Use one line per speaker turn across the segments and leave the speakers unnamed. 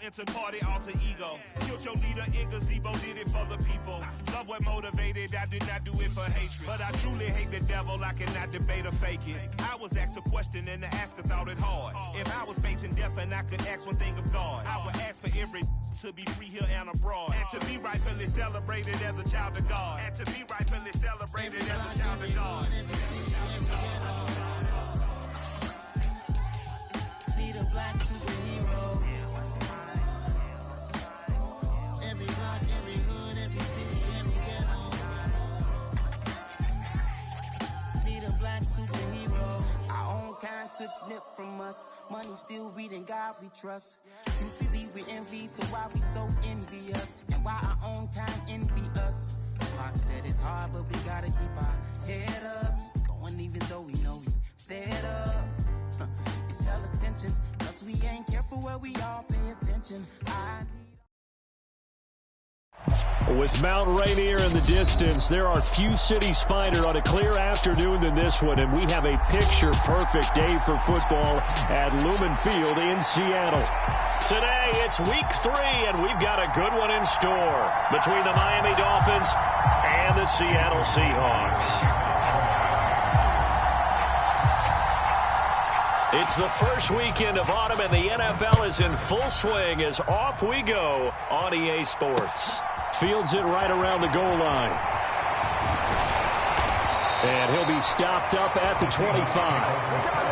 into party alter ego. Killed your leader in gazebo, did it for the people. Love what motivated, I did not do it for hatred. But I truly hate the devil, I cannot debate or fake it. I was asked a question and the asker thought it hard. If I was facing death and I could ask one thing of God, I would ask for every to be free here and abroad. And to be rightfully celebrated as a child of God. And to be rightfully celebrated as a child of God.
Need a black superhero. Every block, every hood, every city, every ghetto. Need a black superhero. Our own kind took nip from us. Money still reading God we trust. Truthfully we envy, so why we so envious? And why our own kind envy us? Pac said it's hard, but we gotta keep our head up. Going even though we know we fed up. It's hella tension, cause we ain't careful where we all pay attention.
With Mount Rainier in the distance, there are few cities finer on a clear afternoon than this one, and we have a picture-perfect day for football at Lumen Field in Seattle. Today, it's week 3, and we've got a good one in store between the Miami Dolphins and the Seattle Seahawks. It's the first weekend of autumn, and the NFL is in full swing as off we go on EA Sports. Fields it right around the goal line. And he'll be stopped up at the 25.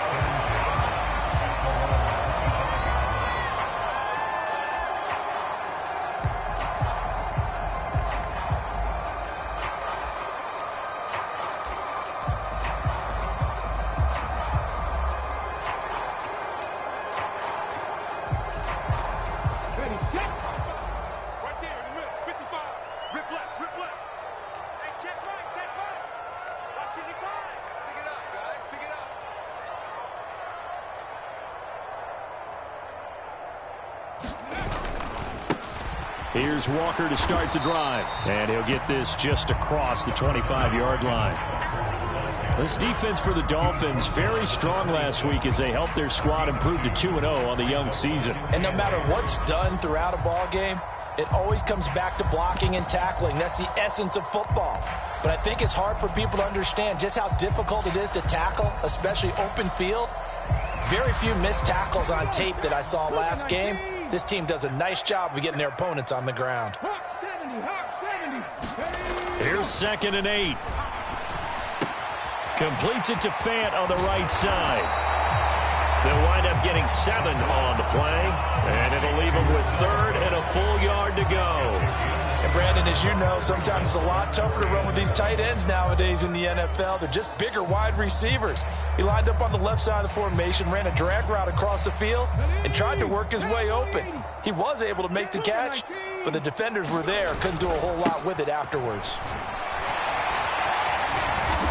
Here's Walker to start the drive, and he'll get this just across the 25-yard line. This defense for the Dolphins, very strong last week as they helped their squad improve to 2-0 on the young season.
And no matter what's done throughout a ball game, it always comes back to blocking and tackling. That's the essence of football. But I think it's hard for people to understand just how difficult it is to tackle, especially open field. Very few missed tackles on tape that I saw last game. This team does a nice job of getting their opponents on the ground.
Here's 2nd and 8. Completes it to Fant on the right side. They'll wind up getting 7 on the play, and it'll leave them with 3rd and a full yard to go.
And Brandon, as you know, sometimes it's a lot tougher to run with these tight ends nowadays in the NFL. They're just bigger wide receivers. He lined up on the left side of the formation, ran a drag route across the field, and tried to work his way open. He was able to make the catch, but the defenders were there, couldn't do a whole lot with it afterwards.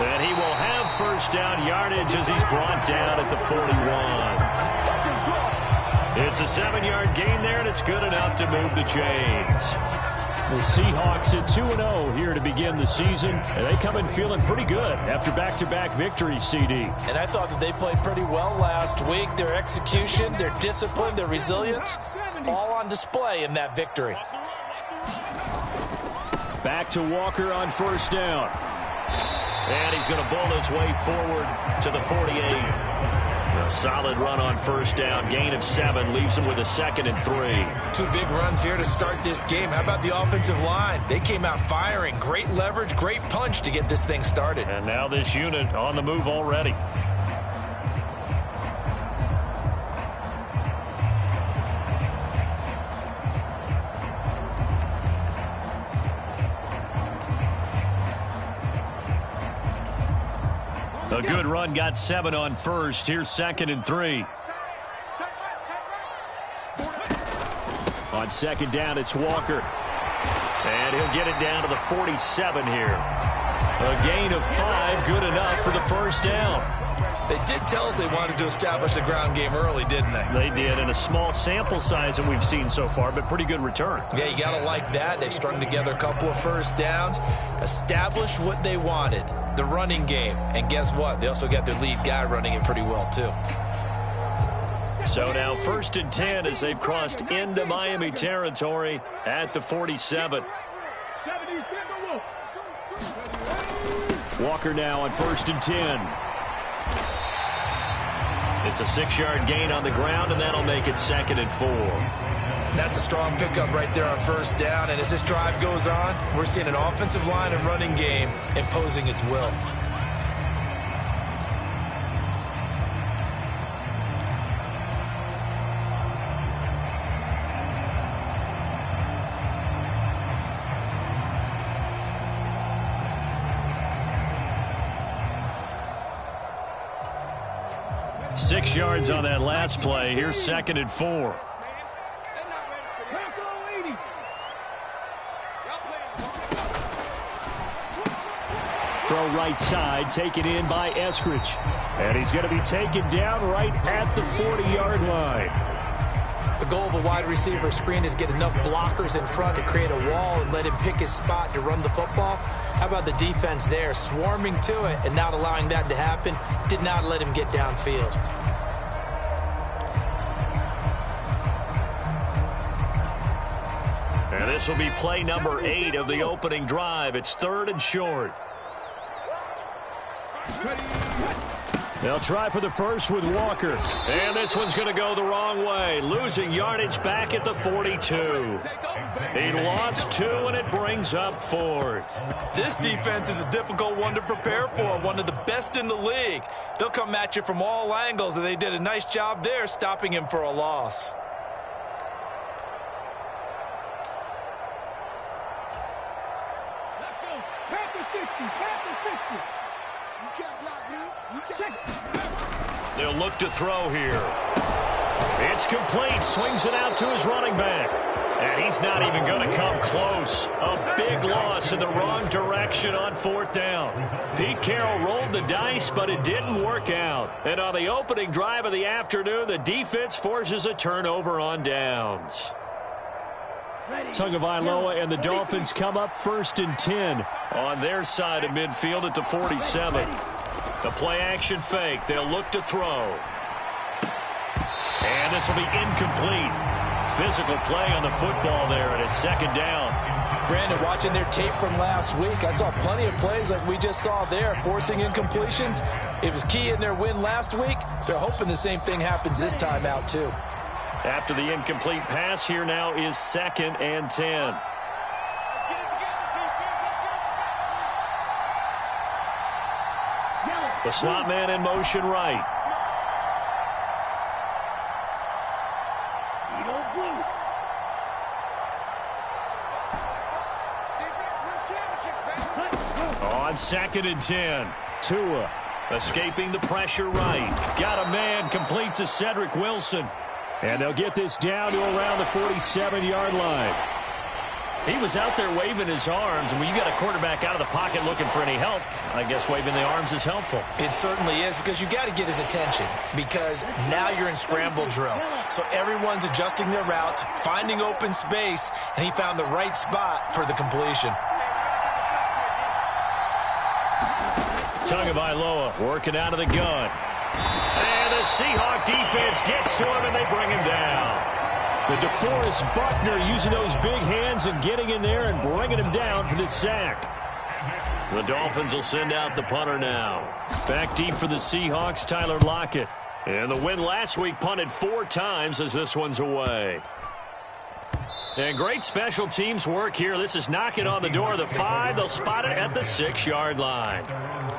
And he will have first down yardage as he's brought down at the 41. It's a 7-yard gain there, and it's good enough to move the chains. The Seahawks at 2-0 here to begin the season, and they come in feeling pretty good after back-to-back victories, CD.
And I thought that they played pretty well last week. Their execution, their discipline, their resilience, all on display in that victory.
Back to Walker on first down. And he's going to bull his way forward to the 48. A solid run on first down. Gain of 7 leaves him with a 2nd and 3.
2 big runs here to start this game. How about the offensive line? They came out firing. Great leverage, great punch to get this thing started.
And now this unit on the move already. A good run, got 7 on first. Here's 2nd and 3. On 2nd down, it's Walker. And he'll get it down to the 47 here. A gain of 5, good enough for the first down.
They did tell us they wanted to establish the ground game early, didn't they?
They did, in a small sample size that we've seen so far, but pretty good return.
Yeah, you got to like that. They strung together a couple of first downs, established what they wanted, the running game. And guess what? They also got their lead guy running it pretty well, too.
So now 1st and 10 as they've crossed into Miami territory at the 47. Walker now on 1st and 10. It's a 6-yard gain on the ground, and that'll make it 2nd and 4.
That's a strong pickup right there on 1st down, and as this drive goes on, we're seeing an offensive line and running game imposing its will.
Six yards on that last play. Here's 2nd and 4. Throw right side, taken in by Eskridge. And he's going to be taken down right at the 40-yard line.
The goal of a wide receiver screen is get enough blockers in front to create a wall and let him pick his spot to run the football. How about the defense there, swarming to it and not allowing that to happen? Did not let him get downfield.
And this will be play number 8 of the opening drive. It's 3rd and short. They'll try for the first with Walker. And this one's going to go the wrong way. Losing yardage back at the 42. He lost 2, and it brings up 4th.
This defense is a difficult one to prepare for, one of the best in the league. They'll come at you from all angles, and they did a nice job there stopping him for a loss.
They'll look to throw here. It's complete. Swings it out to his running back. And he's not even going to come close. A big loss in the wrong direction on 4th down. Pete Carroll rolled the dice, but it didn't work out. And on the opening drive of the afternoon, the defense forces a turnover on downs. Tagovailoa and the Dolphins come up 1st and 10 on their side of midfield at the 47. The play-action fake. They'll look to throw. And this will be incomplete. Physical play on the football there, and it's 2nd down.
Brandon, watching their tape from last week, I saw plenty of plays like we just saw there, forcing incompletions. It was key in their win last week. They're hoping the same thing happens this time out, too.
After the incomplete pass, here now is 2nd and 10. The slot man in motion right. On 2nd and 10. Tua escaping the pressure right. Got a man, complete to Cedric Wilson. And they'll get this down to around the 47-yard line. He was out there waving his arms, and when you got a quarterback out of the pocket looking for any help, I guess waving the arms is helpful.
It certainly is, because you got to get his attention, because now you're in scramble drill. So everyone's adjusting their routes, finding open space, and he found the right spot for the completion.
Tagovailoa working out of the gun. And the Seahawks defense gets to him, and they bring him down. The DeForest Buckner using those big hands and getting in there and bringing him down for the sack. The Dolphins will send out the punter now. Back deep for the Seahawks, Tyler Lockett. And the win last week punted 4 times as this one's away. And great special teams work here. This is knocking on the door of the 5. They'll spot it at the 6-yard line.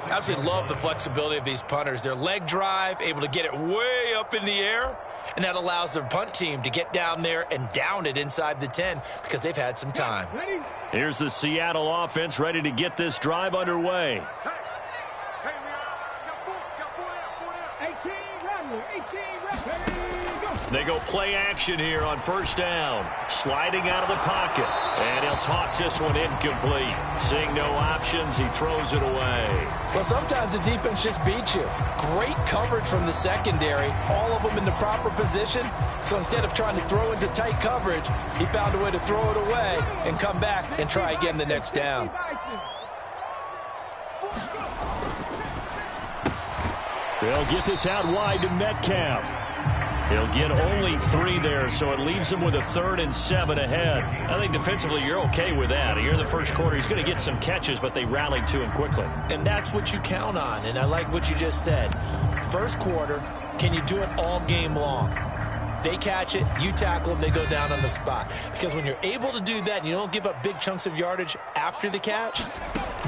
Absolutely love the flexibility of these punters. Their leg drive, able to get it way up in the air, and that allows their punt team to get down there and down it inside the 10 because they've had some time.
Here's the Seattle offense ready to get this drive underway. They go play action here on 1st down. Sliding out of the pocket. And he'll toss this one incomplete. Seeing no options, he throws it away.
Well, sometimes the defense just beats you. Great coverage from the secondary. All of them in the proper position. So instead of trying to throw into tight coverage, he found a way to throw it away and come back and try again the next down.
They'll get this out wide to Metcalf. He'll get only 3 there, so it leaves him with a 3rd and 7 ahead. I think defensively you're okay with that. Here in the first quarter, he's going to get some catches, but they rallied to him quickly.
And that's what you count on, and I like what you just said. First quarter, can you do it all game long? They catch it, you tackle them, they go down on the spot. Because when you're able to do that and you don't give up big chunks of yardage after the catch,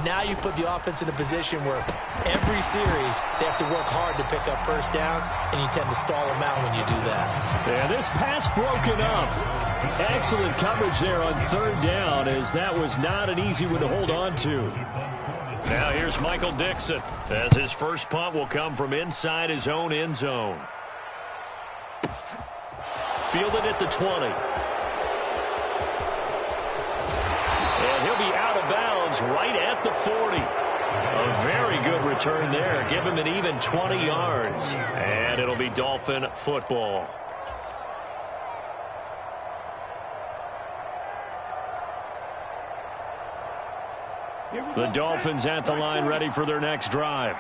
now you put the offense in a position where every series they have to work hard to pick up first downs, and you tend to stall them out when you do that.
Yeah, this pass broken up. Excellent coverage there on 3rd down, as that was not an easy one to hold on to. Now here's Michael Dixon, as his first punt will come from inside his own end zone. Fielded at the 20. And he'll be out of bounds right at the 40. A very good return there. Give him an even 20 yards. And it'll be Dolphin football. The Dolphins at the line, ready for their next drive.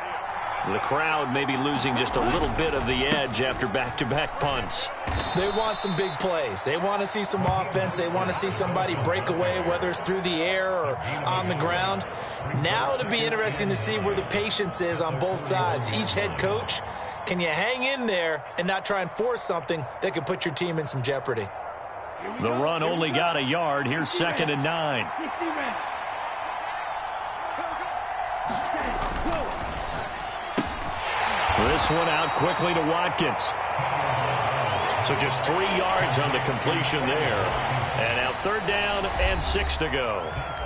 The crowd may be losing just a little bit of the edge after back-to-back punts.
They want some big plays. They want to see some offense. They want to see somebody break away, whether it's through the air or on the ground. Now it'll be interesting to see where the patience is on both sides. Each head coach, can you hang in there and not try and force something that could put your team in some jeopardy?
The run only got a yard. Here's 2nd and 9. This one out quickly to Watkins. So just 3 yards on the completion there. And now 3rd down and 6 to go.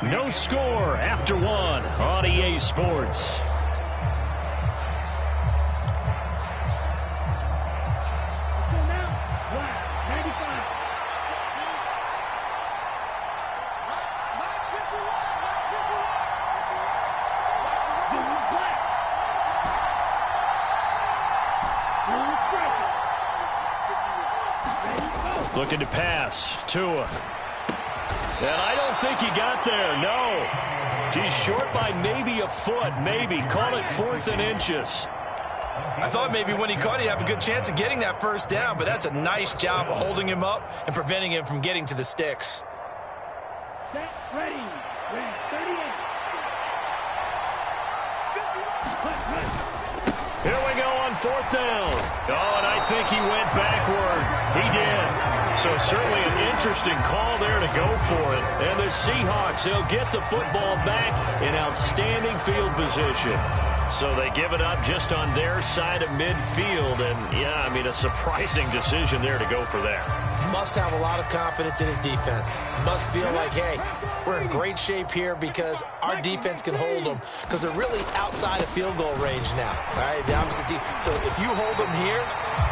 No score after 1 on EA Sports. Looking to pass. Tua. And I don't think he got there. No. He's short by maybe a foot. Maybe. Call it 4th and inches.
I thought maybe when he caught it, he'd have a good chance of getting that first down, but that's a nice job of holding him up and preventing him from getting to the sticks.
Set, ready. 38.
Here we go on 4th down. Oh, and I think he went backward. He did. So certainly an interesting call there to go for it. And the Seahawks, they'll get the football back in outstanding field position. So they give it up just on their side of midfield. And, yeah, I mean, a surprising decision there to go for that.
Must have a lot of confidence in his defense. Must feel like, hey, we're in great shape here because our defense can hold them, because they're really outside of field goal range now, right? The opposite team. So if you hold them here,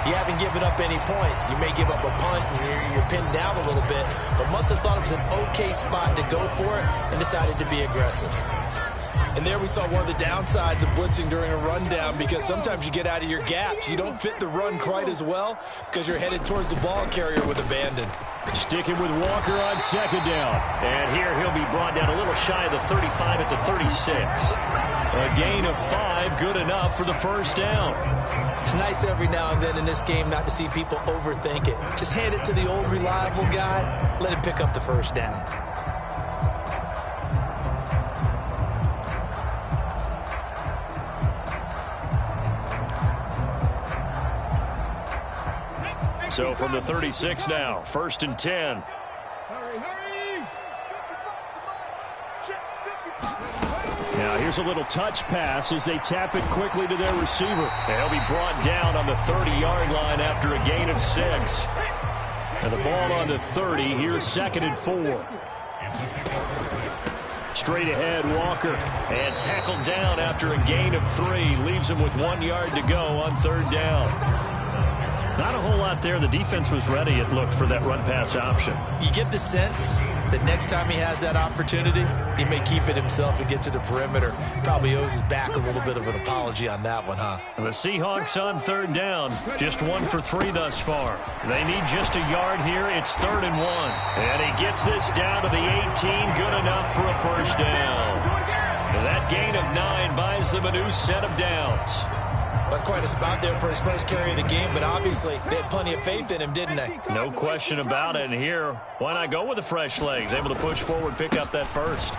you haven't given up any points. You may give up a punt and you're pinned down a little bit, but must have thought it was an okay spot to go for it and decided to be aggressive. And there we saw one of the downsides of blitzing during a rundown, because sometimes you get out of your gaps. You don't fit the run quite as well because you're headed towards the ball carrier with abandon.
Sticking with Walker on 2nd down. And here he'll be brought down a little shy of the 35 at the 36. A gain of 5, good enough for the first down.
It's nice every now and then in this game not to see people overthink it. Just hand it to the old reliable guy. Let him pick up the first down.
So from the 36 now, 1st and 10. Now here's a little touch pass as they tap it quickly to their receiver. And he'll be brought down on the 30-yard line after a gain of 6. And the ball on the 30. Here's 2nd and 4. Straight ahead, Walker. And tackled down after a gain of 3. Leaves him with 1 yard to go on 3rd down. Not a whole lot there. The defense was ready, it looked, for that run-pass option.
You get the sense that next time he has that opportunity, he may keep it himself and get to the perimeter. Probably owes his back a little bit of an apology on that one, huh?
And the Seahawks on 3rd down. Just 1 for 3 thus far. They need just a yard here. It's 3rd and 1. And he gets this down to the 18. Good enough for a first down. And that gain of 9 buys them a new set of downs.
That's quite a spot there for his first carry of the game, but obviously they had plenty of faith in him, didn't they?
No question about it. And here, why not go with the fresh legs? Able to push forward, pick up that first.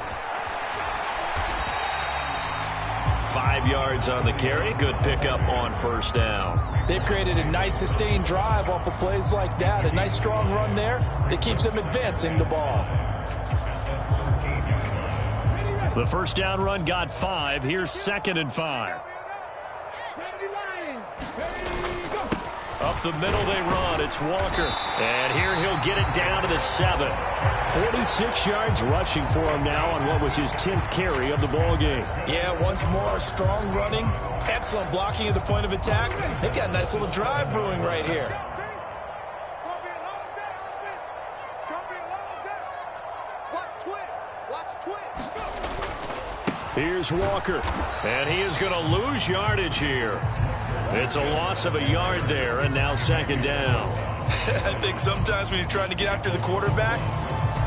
5 yards on the carry. Good pickup on first down.
They've created a nice sustained drive off of plays like that. A nice strong run there that keeps them advancing the ball.
The first down run got 5. Here's 2nd and 5. Up the middle they run. It's Walker. And here he'll get it down to the 7. 46 yards rushing for him now on what was his 10th carry of the ball game.
Yeah, once more, strong running. Excellent blocking at the point of attack. They've got a nice little drive brewing right here.
Here's Walker. And he is going to lose yardage here. It's a loss of a yard there, and now 2nd down.
I think sometimes when you're trying to get after the quarterback,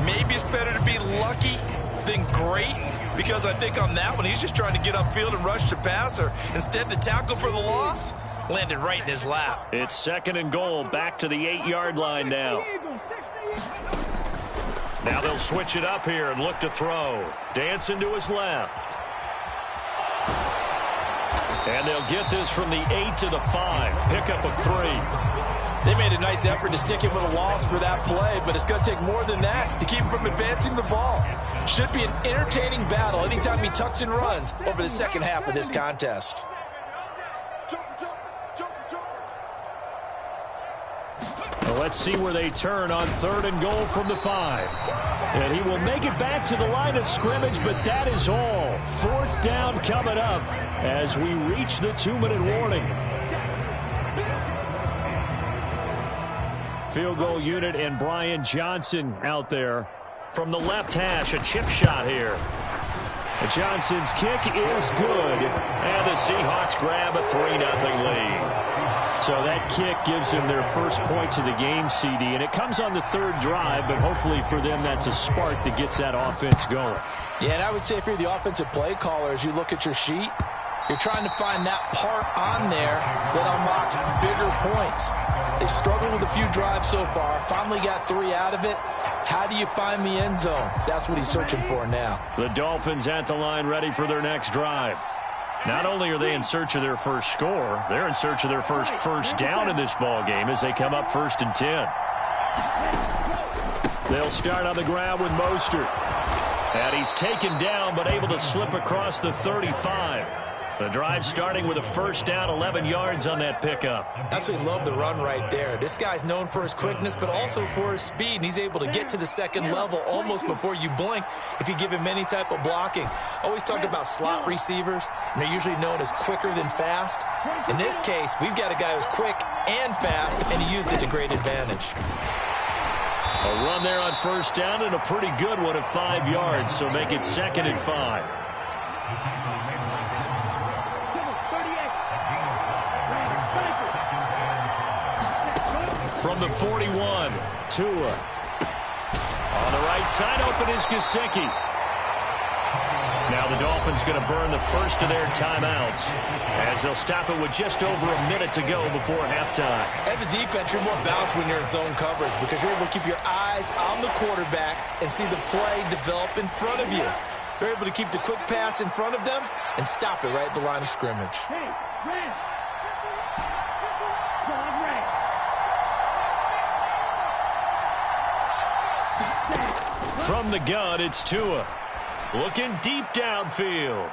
maybe it's better to be lucky than great, because I think on that one, he's just trying to get upfield and rush the passer. Instead, the tackle for the loss landed right in his lap.
It's 2nd and goal, back to the 8-yard line now. Now they'll switch it up here and look to throw. Dancing to his left. And they'll get this from the 8 to the 5. Pickup of 3.
They made a nice effort to stick him with a loss for that play, but it's going to take more than that to keep him from advancing the ball. Should be an entertaining battle anytime he tucks and runs over the second half of this contest.
Well, let's see where they turn on 3rd and goal from the 5. And he will make it back to the line of scrimmage, but that is all. 4th down coming up as we reach the 2-minute warning. Field goal unit and Brian Johnson out there from the left hash. A chip shot here. Johnson's kick is good, and the Seahawks grab a 3-0 lead. So that kick gives them their first points of the game, CD, and it comes on the 3rd drive, but hopefully for them that's a spark that gets that offense going.
Yeah, and I would say if you're the offensive play caller, as you look at your sheet, you're trying to find that part on there that unlocks bigger points. They've struggled with a few drives so far, finally got 3 out of it. How do you find the end zone? That's what he's searching for now.
The Dolphins at the line ready for their next drive. Not only are they in search of their first score, they're in search of their first down in this ball game as they come up 1st and 10. They'll start on the ground with Mostert. And he's taken down but able to slip across the 35. The drive starting with a first down, 11 yards on that pickup.
Absolutely love the run right there. This guy's known for his quickness, but also for his speed, and he's able to get to the 2nd level almost before you blink if you give him any type of blocking. Always talk about slot receivers, and they're usually known as quicker than fast. In this case, we've got a guy who's quick and fast, and he used it to great advantage.
A run there on first down, and a pretty good one of 5 yards, so make it 2nd and 5. From the 41, Tua. On the right side, open is Gesicki. Now the Dolphins going to burn the first of their timeouts as they'll stop it with just over a minute to go before halftime.
As a defense, you're more balanced when you're in zone coverage because you're able to keep your eyes on the quarterback and see the play develop in front of you. They're able to keep the quick pass in front of them and stop it right at the line of scrimmage.
From the gun, it's Tua. Looking deep downfield.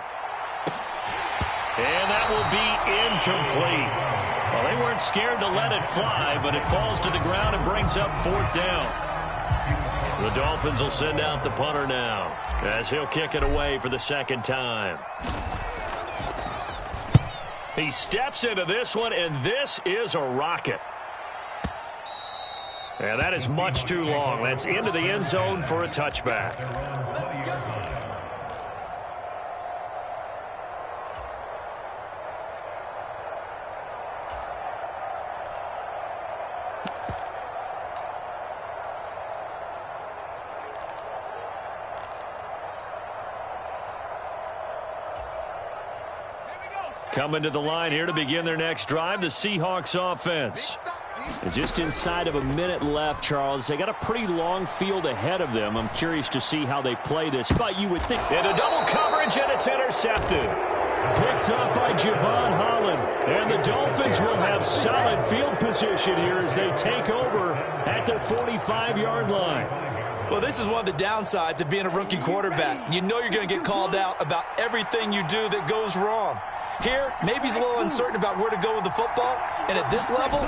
And that will be incomplete. Well, they weren't scared to let it fly, but it falls to the ground and brings up 4th down. The Dolphins will send out the punter now as he'll kick it away for the 2nd time. He steps into this one, and this is a rocket. And that is much too long. That's into the end zone for a touchback. Coming to the line here to begin their next drive, the Seahawks offense. And just inside of a minute left, Charles. They got a pretty long field ahead of them. I'm curious to see how they play this. But you would think...
Into double coverage, and it's intercepted.
Picked up by Javon Holland. And the Dolphins will have solid field position here as they take over at their 45-yard line.
Well, this is one of the downsides of being a rookie quarterback. You know you're going to get called out about everything you do that goes wrong. Here, maybe he's a little uncertain about where to go with the football. And at this level,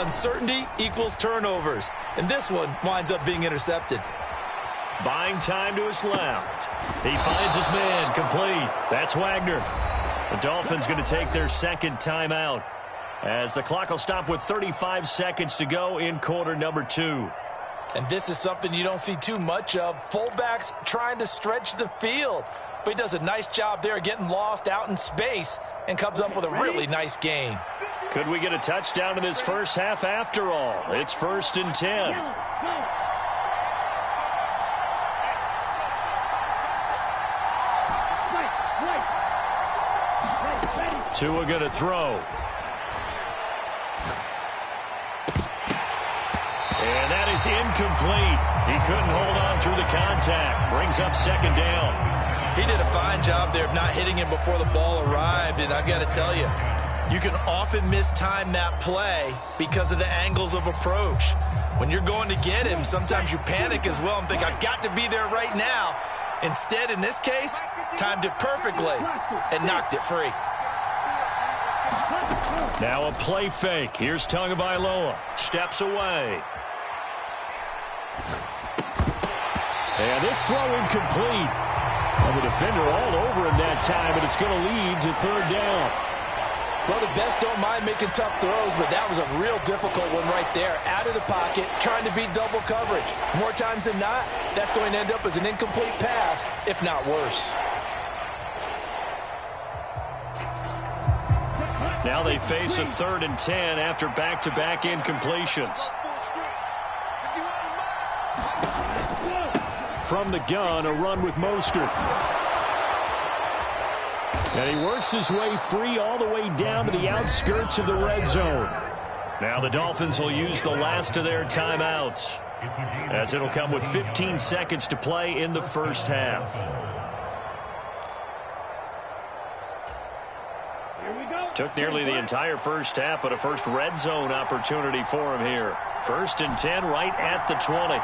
uncertainty equals turnovers. And this one winds up being intercepted.
Buying time to his left. He finds his man complete. That's Wagner. The Dolphins going to take their second timeout as the clock will stop with 35 seconds to go in quarter number 2.
And this is something you don't see too much of. Fullbacks trying to stretch the field. But he does a nice job there getting lost out in space and comes up with a really nice gain.
Could we get a touchdown in this first half after all? It's 1st and 10. Tua going to throw. And that is incomplete. He couldn't hold on through the contact. Brings up second down.
He did a fine job there of not hitting him before the ball arrived. And I've got to tell you, you can often mistime that play because of the angles of approach. When you're going to get him, sometimes you panic as well and think, I've got to be there right now. Instead, in this case, timed it perfectly and knocked it free.
Now a play fake. Here's Tagovailoa. Steps away. And this throw incomplete. Well, the defender all over him that time, but it's going to lead to third down.
Well, the best don't mind making tough throws, but that was a real difficult one right there. Out of the pocket, trying to beat double coverage. More times than not, that's going to end up as an incomplete pass, if not worse.
Now they face a 3rd and 10 after back-to-back incompletions. From the gun, a run with Mostert. And he works his way free all the way down to the outskirts of the red zone. Now the Dolphins will use the last of their timeouts, as it'll come with 15 seconds to play in the first half. Took nearly the entire first half, but a first red zone opportunity for him here. 1st and 10 right at the 20.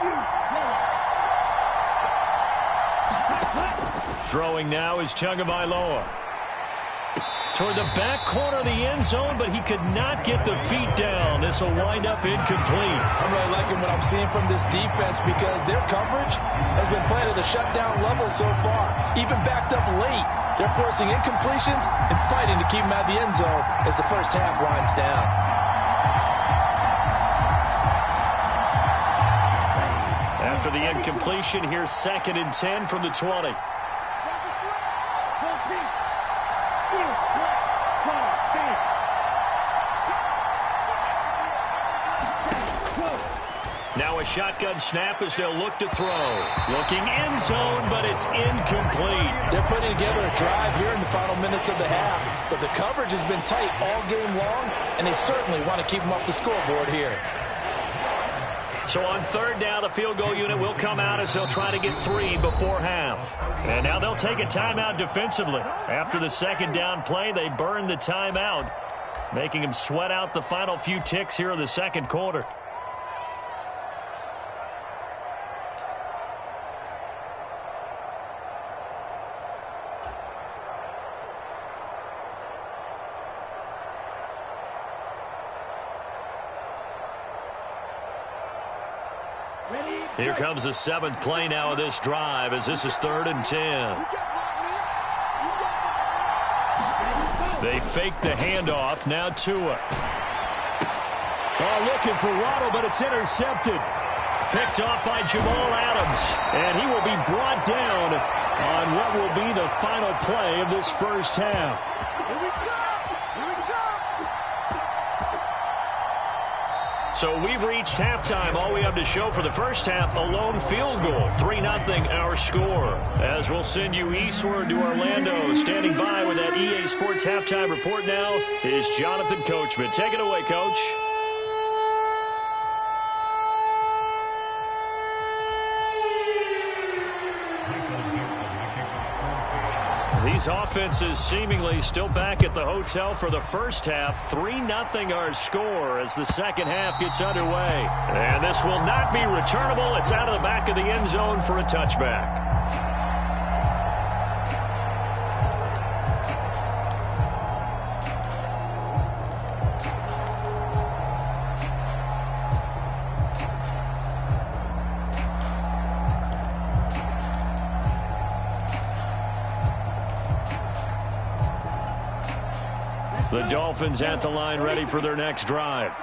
Throwing now is Tagovailoa. Toward the back corner of the end zone, but he could not get the feet down. This will wind up incomplete.
I'm really liking what I'm seeing from this defense because their coverage has been playing at a shutdown level so far. Even backed up late, they're forcing incompletions and fighting to keep them out of the end zone as the first half winds down.
After the incompletion, here's 2nd and 10 from the 20. Now a shotgun snap as they'll look to throw. Looking end zone, but it's incomplete.
They're putting together a drive here in the final minutes of the half. But the coverage has been tight all game long, and they certainly want to keep them off the scoreboard here.
So on 3rd down, the field goal unit will come out as they'll try to get 3 before half. And now they'll take a timeout defensively. After the 2nd down play, they burn the timeout, making them sweat out the final few ticks here in the second quarter. Here comes the 7th play now of this drive as this is 3rd and 10. They fake the handoff. Now Tua. Oh, looking for Waddle, but it's intercepted. Picked off by Jamal Adams. And he will be brought down on what will be the final play of this first half. So we've reached halftime. All we have to show for the first half, a lone field goal. 3-0 our score. As we'll send you eastward to Orlando. Standing by with that EA Sports halftime report now is Jonathan Coachman. Take it away, Coach. These offenses seemingly still back at the hotel for the first half. 3-0 our score as the second half gets underway. And this will not be returnable. It's out of the back of the end zone for a touchback. The Dolphins at the line ready for their next drive.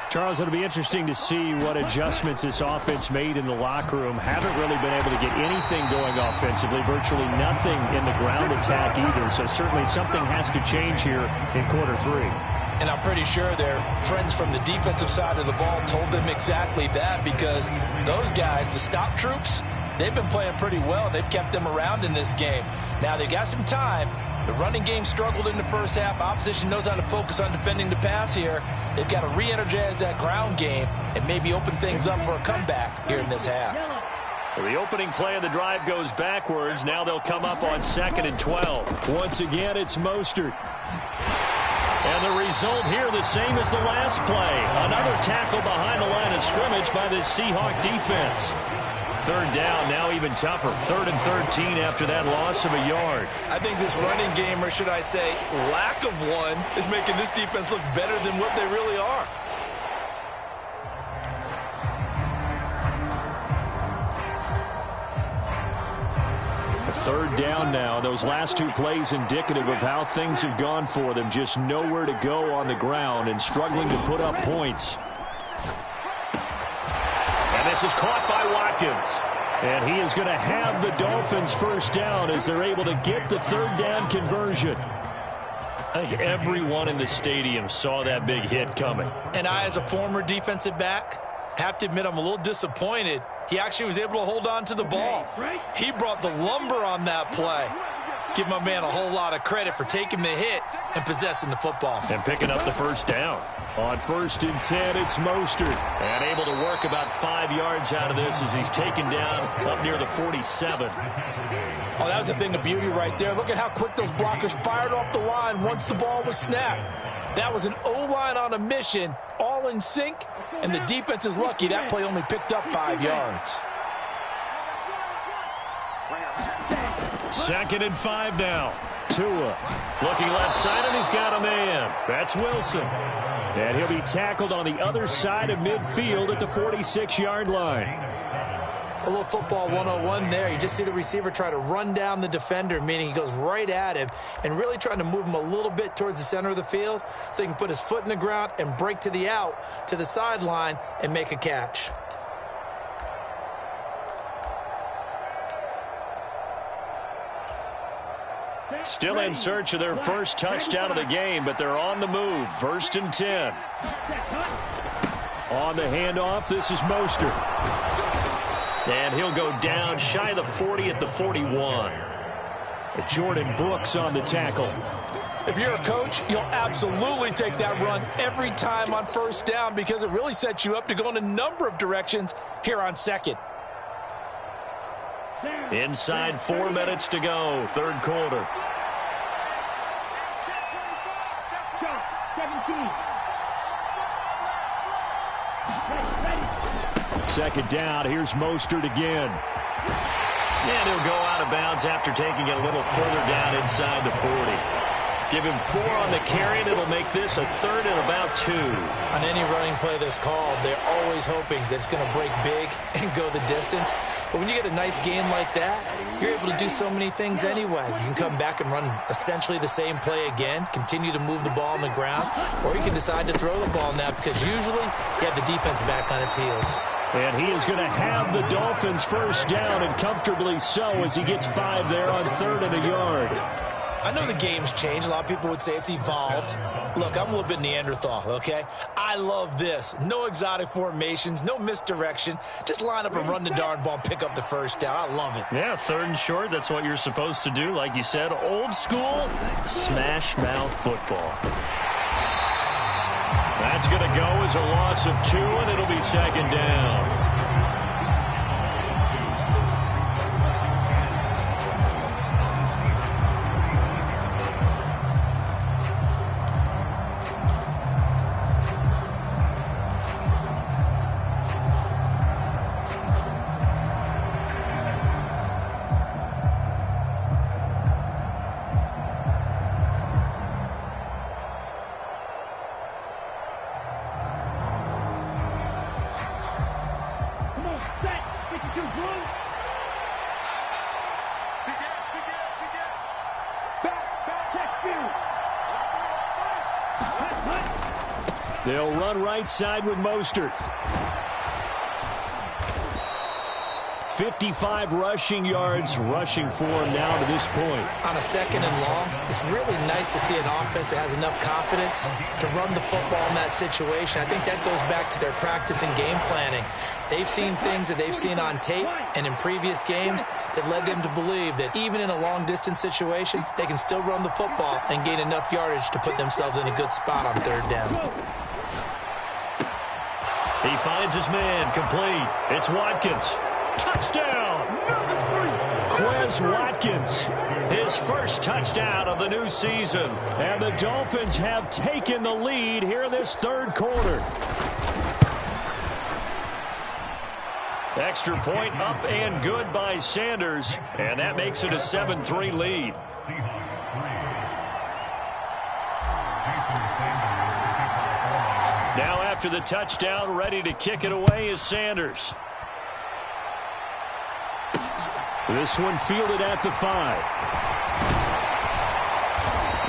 Charles, it'll be interesting to see what adjustments this offense made in the locker room. Haven't really been able to get anything going offensively. Virtually nothing in the ground attack either. So certainly something has to change here in quarter three.
And I'm pretty sure their friends from the defensive side of the ball told them exactly that, because those guys, the stop troops, they've been playing pretty well. They've kept them around in this game. Now they got some time. The running game struggled in the first half. Opposition knows how to focus on defending the pass here. They've got to re-energize that ground game and maybe open things up for a comeback here in this half.
So the opening play of the drive goes backwards. Now they'll come up on 2nd and 12. Once again, it's Mostert. And the result here the same as the last play. Another tackle behind the line of scrimmage by this Seahawk defense. Third down, now even tougher. 3rd and 13 after that loss of a yard.
I think this running game, or should I say lack of one, is making this defense look better than what they really are.
Third down now. Those last two plays indicative of how things have gone for them. Just nowhere to go on the ground and struggling to put up points. And this is caught by Watkins. And he is going to have the Dolphins first down as they're able to get the third down conversion. I think everyone in the stadium saw that big hit coming.
And I, as a former defensive back, have to admit I'm a little disappointed. He actually was able to hold on to the ball. He brought the lumber on that play. Give my man a whole lot of credit for taking the hit and possessing the football.
And picking up the first down. On 1st and 10, it's Mostert. And able to work about 5 yards out of this as he's taken down up near the 47.
Oh, that was a thing of beauty right there. Look at how quick those blockers fired off the line once the ball was snapped. That was an O-line on a mission, all in sync, and the defense is lucky that play only picked up 5 yards.
2nd and 5 now. Tua looking left side, and he's got a man. That's Wilson. And he'll be tackled on the other side of midfield at the 46-yard line.
A little football 101 there. You just see the receiver try to run down the defender, meaning he goes right at him and really trying to move him a little bit towards the center of the field so he can put his foot in the ground and break to the out, to the sideline, and make a catch.
Still in search of their first touchdown of the game, but they're on the move. 1st and 10. On the handoff, this is Mostert. And he'll go down shy of the 40 at the 41. Jordan Brooks on the tackle.
If you're a coach, you'll absolutely take that run every time on first down because it really sets you up to go in a number of directions here on 2nd.
Inside 4 minutes to go, 3rd quarter. 2nd down, here's Mostert again. And he'll go out of bounds after taking it a little further down inside the 40. Give him 4 on the carry, and it'll make this a 3rd and about 2.
On any running play that's called, they're always hoping that it's going to break big and go the distance. But when you get a nice gain like that, you're able to do so many things anyway. You can come back and run essentially the same play again, continue to move the ball on the ground, or you can decide to throw the ball now because usually you have the defense back on its heels.
And he is going to have the Dolphins first down, and comfortably so as he gets 5 there on 3rd and a yard.
I know the game's changed. A lot of people would say it's evolved. Look, I'm a little bit Neanderthal, okay? I love this. No exotic formations, no misdirection. Just line up and run the darn ball and pick up the first down. I love it.
Yeah, 3rd and short. That's what you're supposed to do. Like you said, old school smash mouth football. That's going to go as a loss of 2, and it'll be 2nd down. They'll run right side with Mostert. 55 rushing yards rushing for him now to this point.
On a 2nd and long, it's really nice to see an offense that has enough confidence to run the football in that situation. I think that goes back to their practice and game planning. They've seen things that they've seen on tape and in previous games that led them to believe that even in a long-distance situation, they can still run the football and gain enough yardage to put themselves in a good spot on 3rd down.
He finds his man, complete. It's Watkins. Touchdown! Quez Watkins, his first touchdown of the new season. And the Dolphins have taken the lead here in this 3rd quarter. Extra point up and good by Sanders. And that makes it a 7-3 lead. Now after the touchdown, ready to kick it away is Sanders. This one fielded at the 5.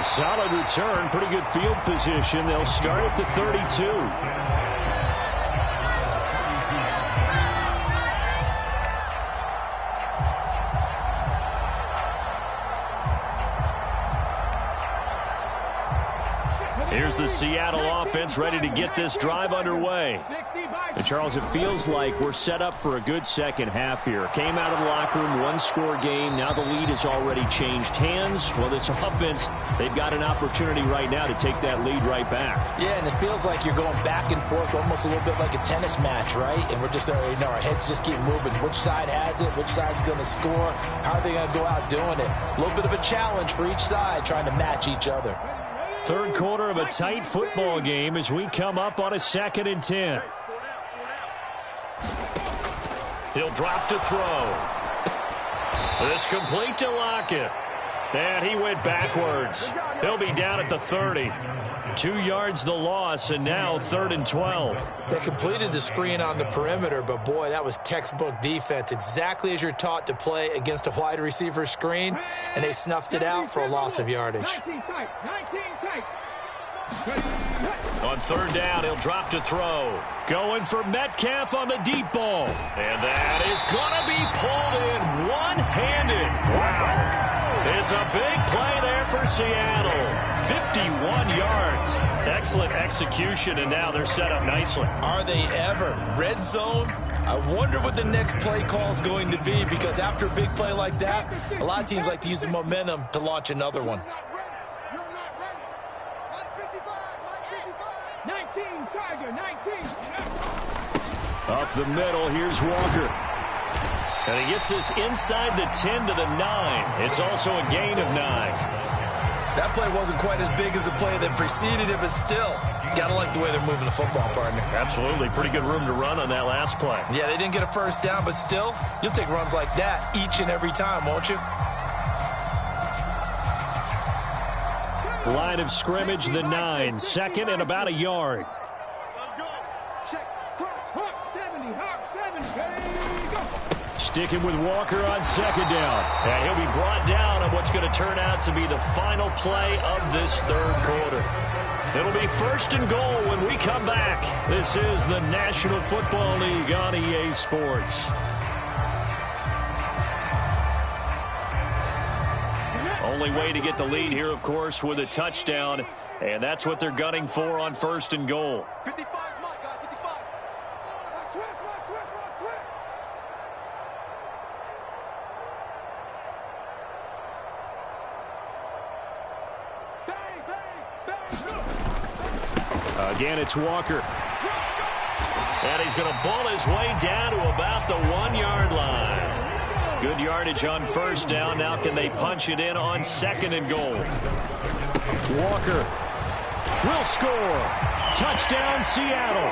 A solid return, pretty good field position. They'll start at the 32. Here's the Seattle offense ready to get this drive underway. And Charles, it feels like we're set up for a good second half here. Came out of the locker room, 1-score game. Now the lead has already changed hands. Well, this offense, they've got an opportunity right now to take that lead right back.
Yeah, and it feels like you're going back and forth, almost a little bit like a tennis match, right? And we're just, our heads just keep moving. Which side has it? Which side's going to score? How are they going to go out doing it? A little bit of a challenge for each side, trying to match each other.
3rd quarter of a tight football game as we come up on a 2nd and 10. He'll drop to throw. This complete to Lockett. And he went backwards. He'll be down at the 30. 2 yards the loss, and now 3rd and 12.
They completed the screen on the perimeter, but boy, that was textbook defense. Exactly as you're taught to play against a wide receiver screen, and they snuffed it out for a loss of yardage.
On 3rd down, he'll drop to throw. Going for Metcalf on the deep ball. And that is going to be pulled in one-handed. Wow. It's a big play there for Seattle. 51 yards. Excellent execution, and now they're set up nicely.
Are they ever? Red zone? I wonder what the next play call is going to be, because after a big play like that, a lot of teams like to use the momentum to launch another one.
19, Tiger, 19.
Up the middle, here's Walker. And he gets this inside the 10 to the 9. It's also a gain of 9.
That play wasn't quite as big as the play that preceded it, but still, you got to like the way they're moving the football, partner.
Absolutely. Pretty good room to run on that last play.
Yeah, they didn't get a first down, but still, you'll take runs like that each and every time, won't you?
Line of scrimmage, the 9. 2nd and about a yard.
Let's go. Check. Cross. Hawk 70. Hawk 70. Go.
Sticking with Walker on 2nd down. And he'll be brought down on what's going to turn out to be the final play of this 3rd quarter. It'll be 1st and goal when we come back. This is the National Football League on EA Sports. Only way to get the lead here, of course, with a touchdown, and that's what they're gunning for on 1st and goal.
55 is mine, guys. 55. Switch. Bang.
Again, it's Walker. And he's going to bull his way down to about the 1-yard line. Good yardage on 1st down. Now can they punch it in on 2nd and goal? Walker will score. Touchdown, Seattle.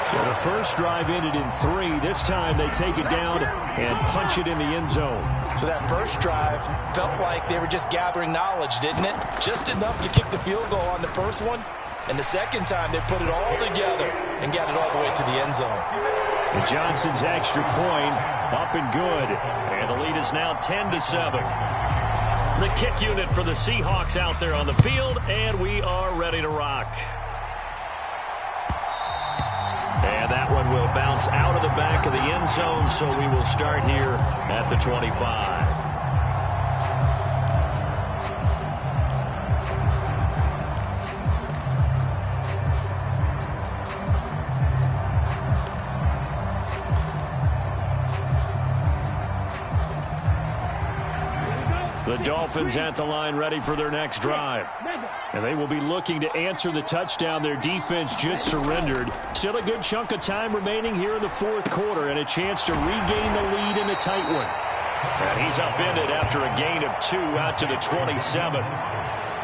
So the first drive ended in 3. This time they take it down and punch it in the end zone.
So that first drive felt like they were just gathering knowledge, didn't it? Just enough to kick the field goal on the first one. And the second time, they put it all together and got it all the way to the end zone.
And Johnson's extra point up and good. And the lead is now 10-7. The kick unit for the Seahawks out there on the field, and we are ready to rock. And that one will bounce out of the back of the end zone, so we will start here at the 25. The Dolphins at the line ready for their next drive. And they will be looking to answer the touchdown their defense just surrendered. Still a good chunk of time remaining here in the 4th quarter and a chance to regain the lead in a tight one. And he's upended after a gain of 2 out to the 27.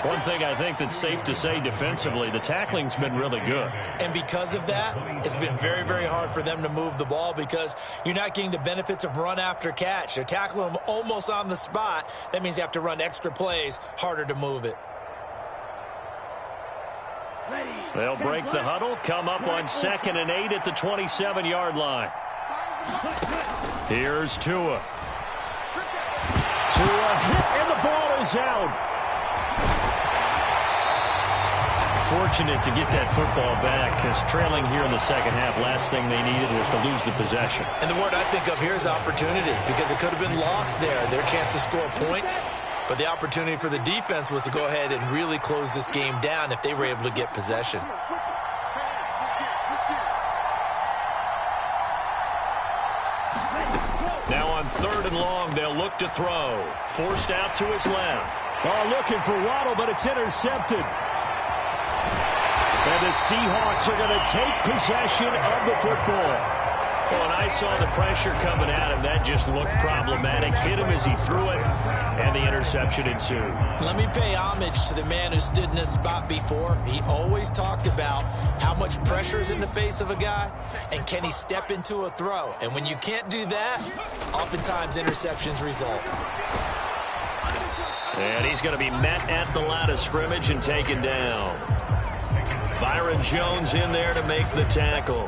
One thing I think that's safe to say defensively, the tackling's been really good.
And because of that, it's been very, very hard for them to move the ball because you're not getting the benefits of run after catch. They're tackling them almost on the spot. That means you have to run extra plays, harder to move it.
They'll break the huddle, come up on 2nd and 8 at the 27-yard line. Here's Tua. Tua hit, and the ball is out. Fortunate to get that football back because trailing here in the second half, last thing they needed was to lose the possession.
And the word I think of here is opportunity because it could have been lost there, their chance to score points. But the opportunity for the defense was to go ahead and really close this game down if they were able to get possession.
Now on 3rd and long, they'll look to throw. Forced out to his left. Oh, looking for Waddle, but it's intercepted. And the Seahawks are going to take possession of the football. Well, and I saw the pressure coming at him. That just looked problematic. Hit him as he threw it, and the interception ensued.
Let me pay homage to the man who stood in this spot before. He always talked about how much pressure is in the face of a guy, and can he step into a throw. And when you can't do that, oftentimes interceptions result.
And he's going to be met at the line of scrimmage and taken down. Byron Jones in there to make the tackle.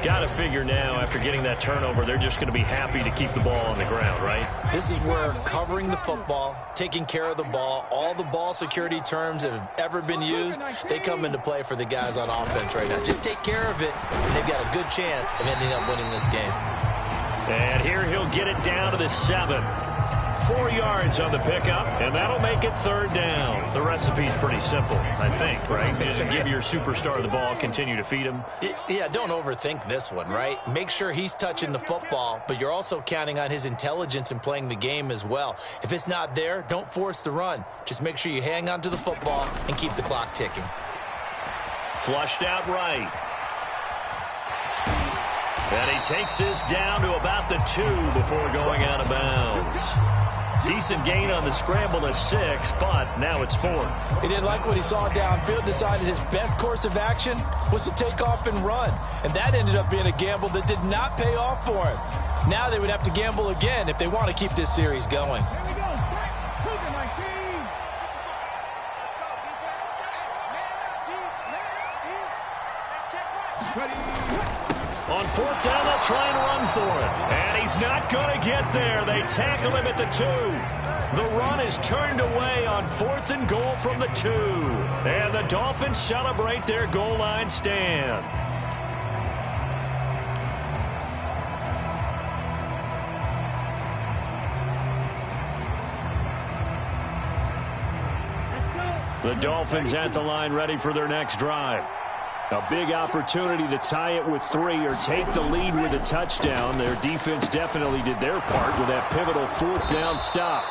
Got to figure now, after getting that turnover, they're just going to be happy to keep the ball on the ground, right?
This is where covering the football, taking care of the ball, all the ball security terms that have ever been used, they come into play for the guys on offense right now. Just take care of it, and they've got a good chance of ending up winning this game.
And here he'll get it down to the 7. 4 yards on the pickup, and that'll make it 3rd down. The recipe's pretty simple, I think, right? Just give your superstar the ball, continue to feed him.
Yeah, don't overthink this one, right? Make sure he's touching the football, but you're also counting on his intelligence in playing the game as well. If it's not there, don't force the run. Just make sure you hang on to the football and keep the clock ticking.
Flushed out right. And he takes this down to about the 2 before going out of bounds. Decent gain on the scramble of 6, but now it's 4th.
He didn't like what he saw downfield, decided his best course of action was to take off and run. And that ended up being a gamble that did not pay off for him. Now they would have to gamble again if they want to keep this series going.
Here we go. Look at my team.
On 4th down, they'll try and run for it. And he's not going to get there. They tackle him at the 2. The run is turned away on 4th and goal from the 2. And the Dolphins celebrate their goal line stand. The Dolphins at the line ready for their next drive. A big opportunity to tie it with 3 or take the lead with a touchdown. Their defense definitely did their part with that pivotal 4th down stop.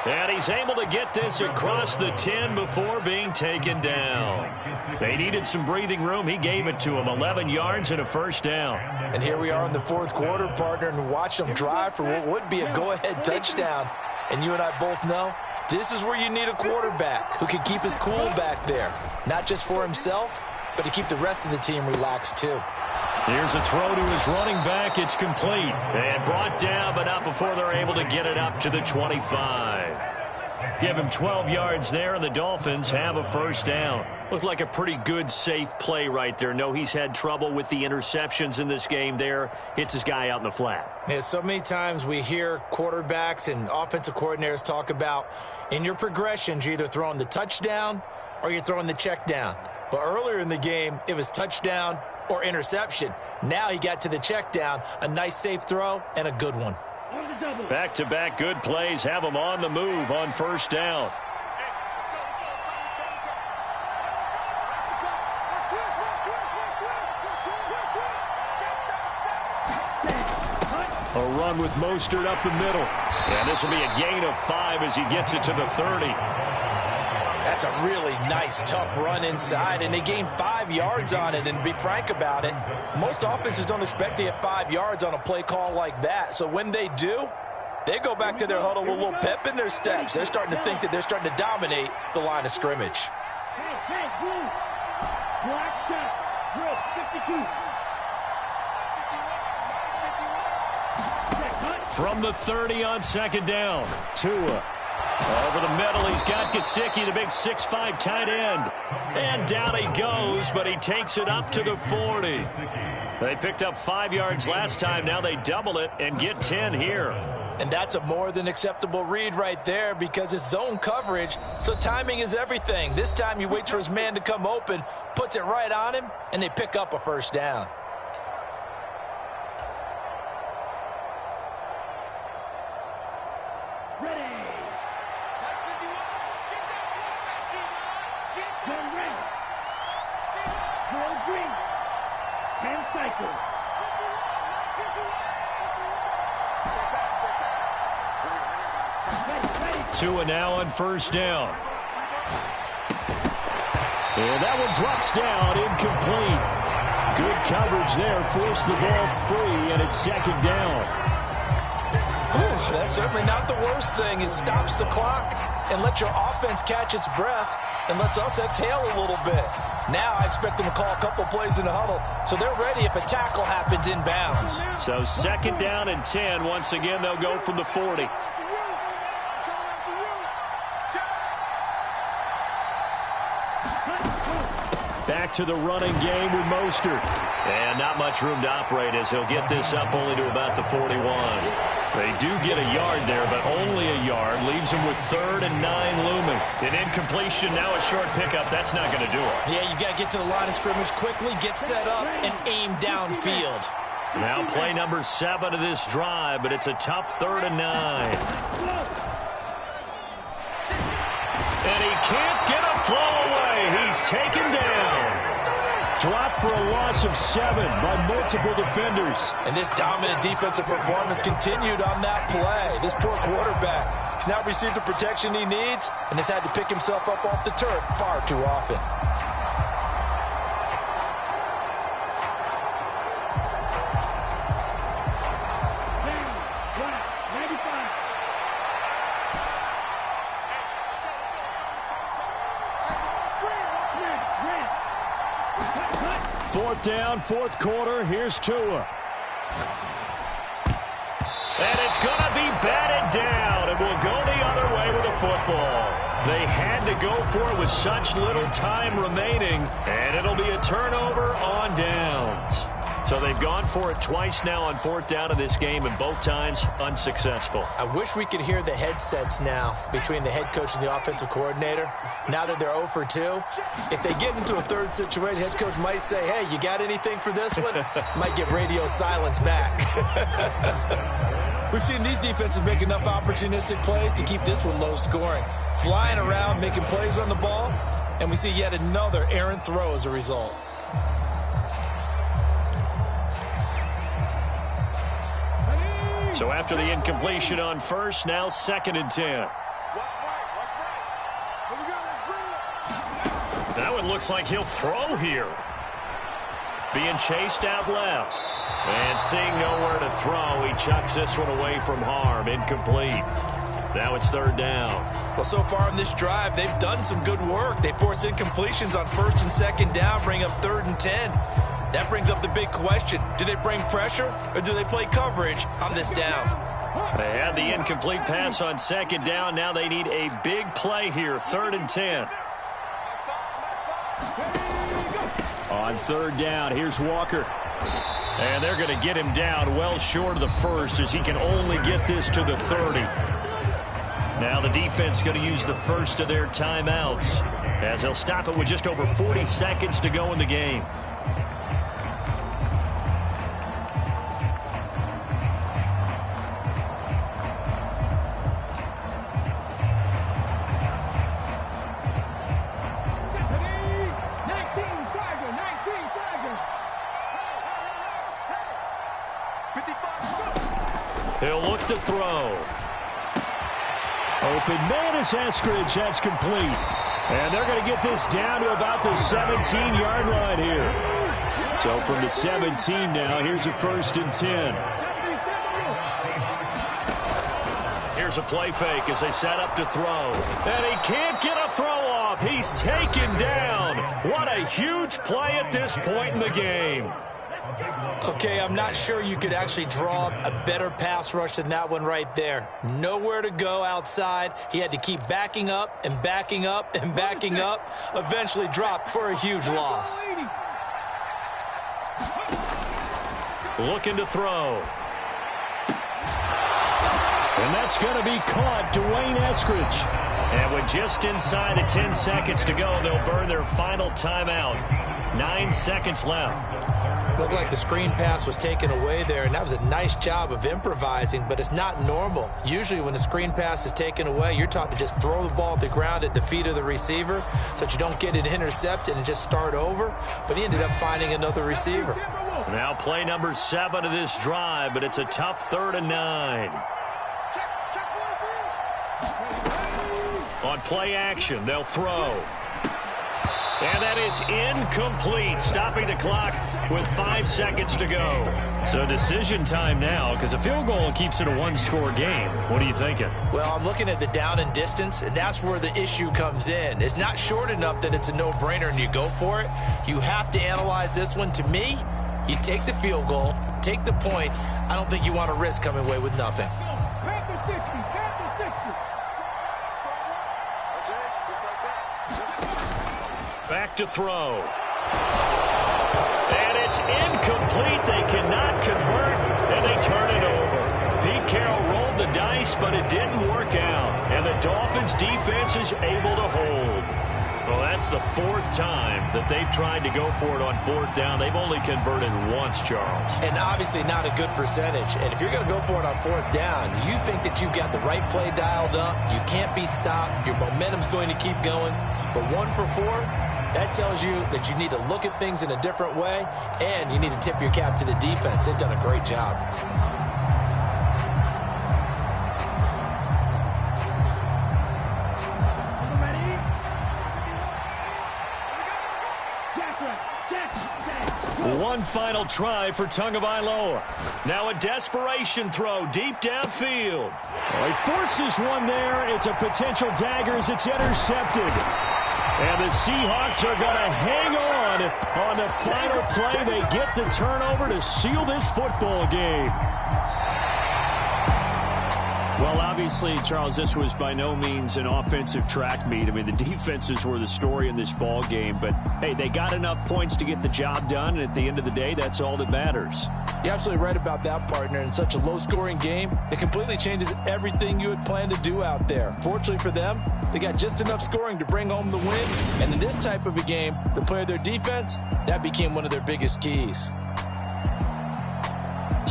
And he's able to get this across the 10 before being taken down. They needed some breathing room. He gave it to them. 11 yards and a 1st down.
And here we are in the 4th quarter, partner, and watch them drive for what would be a go-ahead touchdown. And you and I both know this is where you need a quarterback who can keep his cool back there. Not just for himself, but to keep the rest of the team relaxed too.
Here's a throw to his running back. It's complete. And brought down, but not before they're able to get it up to the 25. Give him 12 yards there, and the Dolphins have a 1st down. Looked like a pretty good, safe play right there. No, he's had trouble with the interceptions in this game there. Hits his guy out in the flat.
Yeah, so many times we hear quarterbacks and offensive coordinators talk about in your progressions, you're either throwing the touchdown or you're throwing the check down. But earlier in the game, it was touchdown or interception. Now he got to the check down, a nice safe throw, and a good one.
Back-to-back good plays have him on the move on 1st down. A run with Mostert up the middle. And this will be a gain of 5 as he gets it to the 30.
That's a really nice, tough run inside, and they gained 5 yards on it. And to be frank about it, most offenses don't expect to get 5 yards on a play call like that. So when they do, they go back to their huddle with a little pep in their steps. They're starting to think that they're starting to dominate the line of scrimmage.
From the 30 on 2nd down, Tua. Over the middle, he's got Gesicki, the big 6'5" tight end. And down he goes, but he takes it up to the 40. They picked up 5 yards last time. Now they double it and get 10 here.
And that's a more than acceptable read right there because it's zone coverage, so timing is everything. This time he waits for his man to come open, puts it right on him, and they pick up a 1st down.
Tua now on 1st down. And that one drops down, incomplete. Good coverage there, forced the ball free, and it's 2nd down.
Ooh, that's certainly not the worst thing. It stops the clock and lets your offense catch its breath and lets us exhale a little bit. Now I expect them to call a couple plays in the huddle, so they're ready if a tackle happens inbounds.
So 2nd down and 10. Once again, they'll go from the 40. Back to the running game with Mostert. And not much room to operate as he'll get this up only to about the 41. They do get a yard there, but only a yard. Leaves them with 3rd and 9 looming. An incompletion, now a short pickup. That's not going to do it.
Yeah, you've got to get to the line of scrimmage quickly, get set up, and aim downfield.
Now play number 7 of this drive, but it's a tough 3rd and 9. And he can't get a throw away. He's taken down. Dropped for a loss of 7 by multiple defenders.
And this dominant defensive performance continued on that play. This poor quarterback has now received the protection he needs and has had to pick himself up off the turf far too often.
Fourth down, 4th quarter. Here's Tua. And it's going to be batted down. And will go the other way with the football. They had to go for it with such little time remaining. And it'll be a turnover on downs. So they've gone for it twice now on 4th down in this game, and both times unsuccessful.
I wish we could hear the headsets now between the head coach and the offensive coordinator. Now that they're 0 for 2, if they get into a 3rd situation, head coach might say, hey, you got anything for this one? Might get radio silence back. We've seen these defenses make enough opportunistic plays to keep this one low scoring. Flying around, making plays on the ball, and we see yet another errant throw as a result.
So after the incompletion on first, now 2nd and 10. That one looks like he'll throw here. Being chased out left. And seeing nowhere to throw, he chucks this one away from harm. Incomplete. Now it's 3rd down.
Well, so far in this drive, they've done some good work. They force incompletions on 1st and 2nd down, bring up 3rd and 10. That brings up the big question. Do they bring pressure or do they play coverage on this down?
They had the incomplete pass on 2nd down. Now they need a big play here. 3rd and 10. On 3rd down, here's Walker. And they're going to get him down well short of the 1st as he can only get this to the 30. Now the defense going to use the first of their timeouts as they'll stop it with just over 40 seconds to go in the game. He'll look to throw. Open man is Eskridge. That's complete. And they're going to get this down to about the 17-yard line here. So from the 17 now, here's a 1st and 10. Here's a play fake as they set up to throw. And he can't get a throw off. He's taken down. What a huge play at this point in the game.
Okay, I'm not sure you could actually draw a better pass rush than that one right there. Nowhere to go outside. He had to keep backing up and backing up and backing up. Eventually dropped for a huge loss.
Looking to throw. And that's going to be caught. Dwayne Eskridge. And with just inside of 10 seconds to go, they'll burn their final timeout. 9 seconds left.
Looked like the screen pass was taken away there, and that was a nice job of improvising, but it's not normal. Usually when the screen pass is taken away, you're taught to just throw the ball at the ground at the feet of the receiver so that you don't get it intercepted and just start over, but he ended up finding another receiver.
Now play number 7 of this drive, but it's a tough 3rd and 9. On play action, they'll throw. And that is incomplete, stopping the clock with 5 seconds to go. So decision time now, because a field goal keeps it a one-score game. What are you thinking?
Well, I'm looking at the down and distance, and that's where the issue comes in. It's not short enough that it's a no-brainer and you go for it. You have to analyze this one. To me, you take the field goal, take the points. I don't think you want to risk coming away with nothing.
Back to throw. And it's incomplete. They cannot convert, and they turn it over. Pete Carroll rolled the dice, but it didn't work out. And the Dolphins defense is able to hold. Well, that's the 4th time that they've tried to go for it on 4th down. They've only converted once, Charles.
And obviously not a good percentage. And if you're going to go for it on 4th down, you think that you've got the right play dialed up. You can't be stopped. Your momentum's going to keep going. But 1 for 4, that tells you that you need to look at things in a different way, and you need to tip your cap to the defense. They've done a great job.
One final try for Tagovailoa. Now a desperation throw deep downfield. Well, he forces one there. It's a potential dagger as it's intercepted. And the Seahawks are going to hang on the final play. They get the turnover to seal this football game. Well, obviously, Charles, this was by no means an offensive track meet. I mean, the defenses were the story in this ball game. But, hey, they got enough points to get the job done. And at the end of the day, that's all that matters.
You're absolutely right about that, partner. In such a low-scoring game, it completely changes everything you had planned to do out there. Fortunately for them, they got just enough scoring to bring home the win. And in this type of a game, to play their defense, that became one of their biggest keys.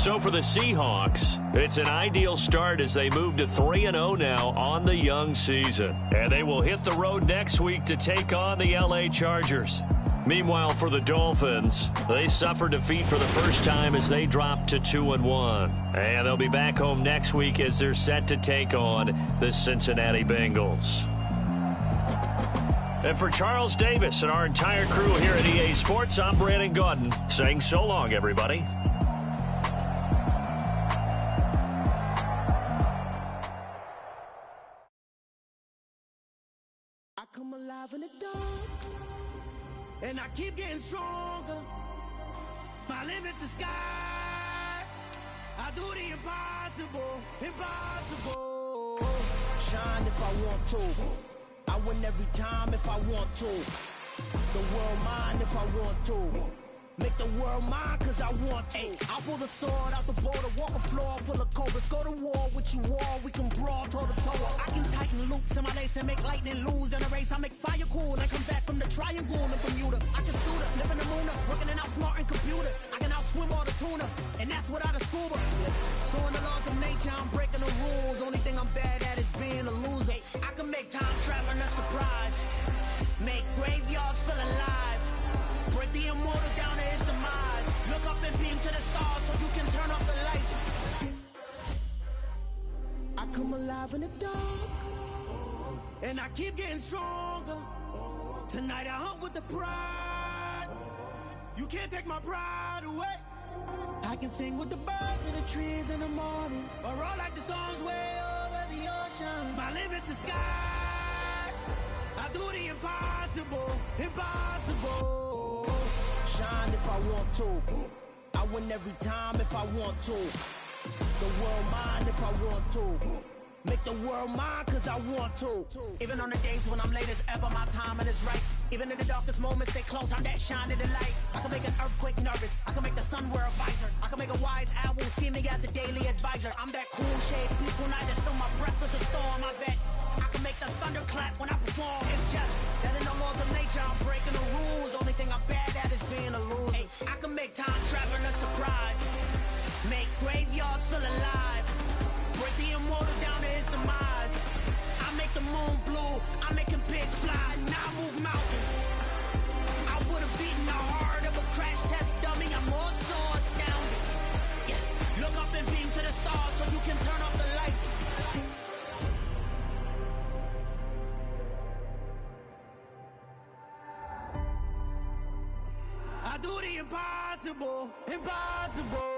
So for the Seahawks, it's an ideal start as they move to 3-0 now on the young season. And they will hit the road next week to take on the LA Chargers. Meanwhile, for the Dolphins, they suffered defeat for the first time as they dropped to 2-1. And they'll be back home next week as they're set to take on the Cincinnati Bengals. And for Charles Davis and our entire crew here at EA Sports, I'm Brandon Gaudin saying so long, everybody.
I come alive in the dark, and I keep getting stronger. My limit's the sky. I do the impossible, impossible. Shine if I want to. I win every time if I want to. The world mine if I want to. Make the world mine cause I want to. I pull the sword out the border, walk a floor full of cobras. Go to war with you war, we can brawl toe to toe. I can tighten loops in my lace and make lightning lose in a race. I make fire cool and come back from the triangle in Bermuda. I can suit up, live in the moon, working and outsmarting computers. I can outswim all the tuna, and that's without a scuba. So in the laws of nature, I'm breaking the rules. Only thing I'm bad at is being a loser. I can make time traveling a surprise, make graveyards feel alive. Break the immortal down to his demise. Look up and beam to the stars so you can turn off the lights. I come alive in the dark, and I keep getting stronger. Tonight I hunt with the pride. You can't take my pride away. I can sing with the birds and the trees in the morning, or roll like the storms way over the ocean. My limit's the sky. I do the impossible, impossible. Shine if I want to. I win every time if I want to. The world mine if I want to. Make the world mine cause I want to. Even on the days when I'm late as ever, my timing is right. Even in the darkest moments, stay close, I'm that shining the light. I can make an earthquake nervous, I can make the sun wear a visor. I can make a wise owl see me as a daily advisor. I'm that cool shade, peaceful night, that's still my breath is a storm, I bet. I can make the thunder clap when I perform. It's just that in the laws of nature, I'm breaking the rules. Only thing I'm bad at is being a loser. Hey, I can make time traveling a surprise, make graveyards feel alive. Break the immortal down to his demise. I make the moon blue, I'm making pigs fly, now I move mountains. I would've beaten the heart of a crash test dummy, I'm more so astounded. Yeah. Look up and beam to the stars so you can turn off the lights. I do the impossible, impossible.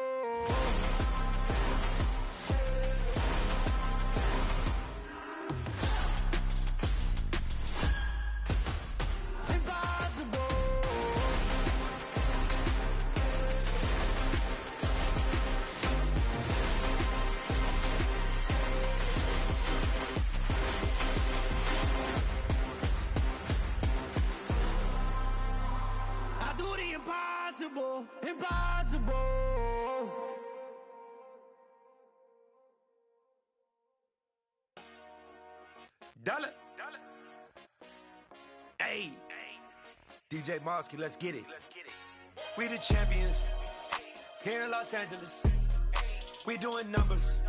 Impossible, impossible.
Dollar. Hey, DJ Mosky, let's get it. We the champions here in Los Angeles. We doing numbers.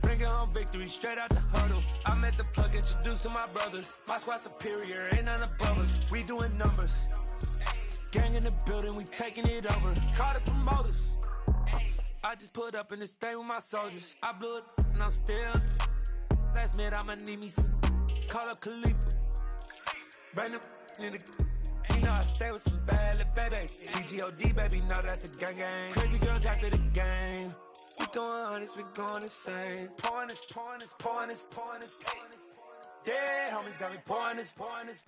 Bringing home victory straight out the huddle. I'm at the plug, introduced to my brother. My squad superior, ain't none above us. We doing numbers. Gang in the building, we taking it over. Call the promoters. I just put up in this thing with my soldiers. I blew it and I'm still. Last minute I'ma need me some. Call up Khalifa. Brand new in the. You know I stay with some bad little baby. TGOD baby, know that's a gang gang. Crazy girls after the game. We going honest, we going insane. Pouring this. Dead homies got me pouring this.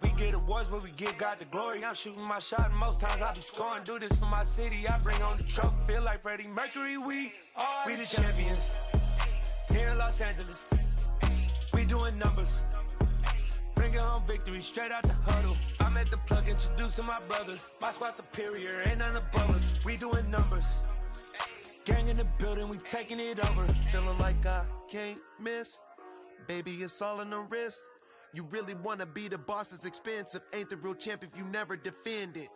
We get awards where we give God the glory. I'm shooting my shot and most times I be scoring. Do this for my city, I bring on the trophy. Feel like Freddie Mercury, we the champions here in Los Angeles. We doing numbers. Bringing home victory straight out the huddle. I'm at the plug, introduced to my brother. My squad superior, ain't none above us. We doing numbers. Gang in the building, we taking it over.
Feeling like I can't miss. Baby, it's all in the wrist. You really wanna be the boss, it's expensive. Ain't the real champ if you never defend it.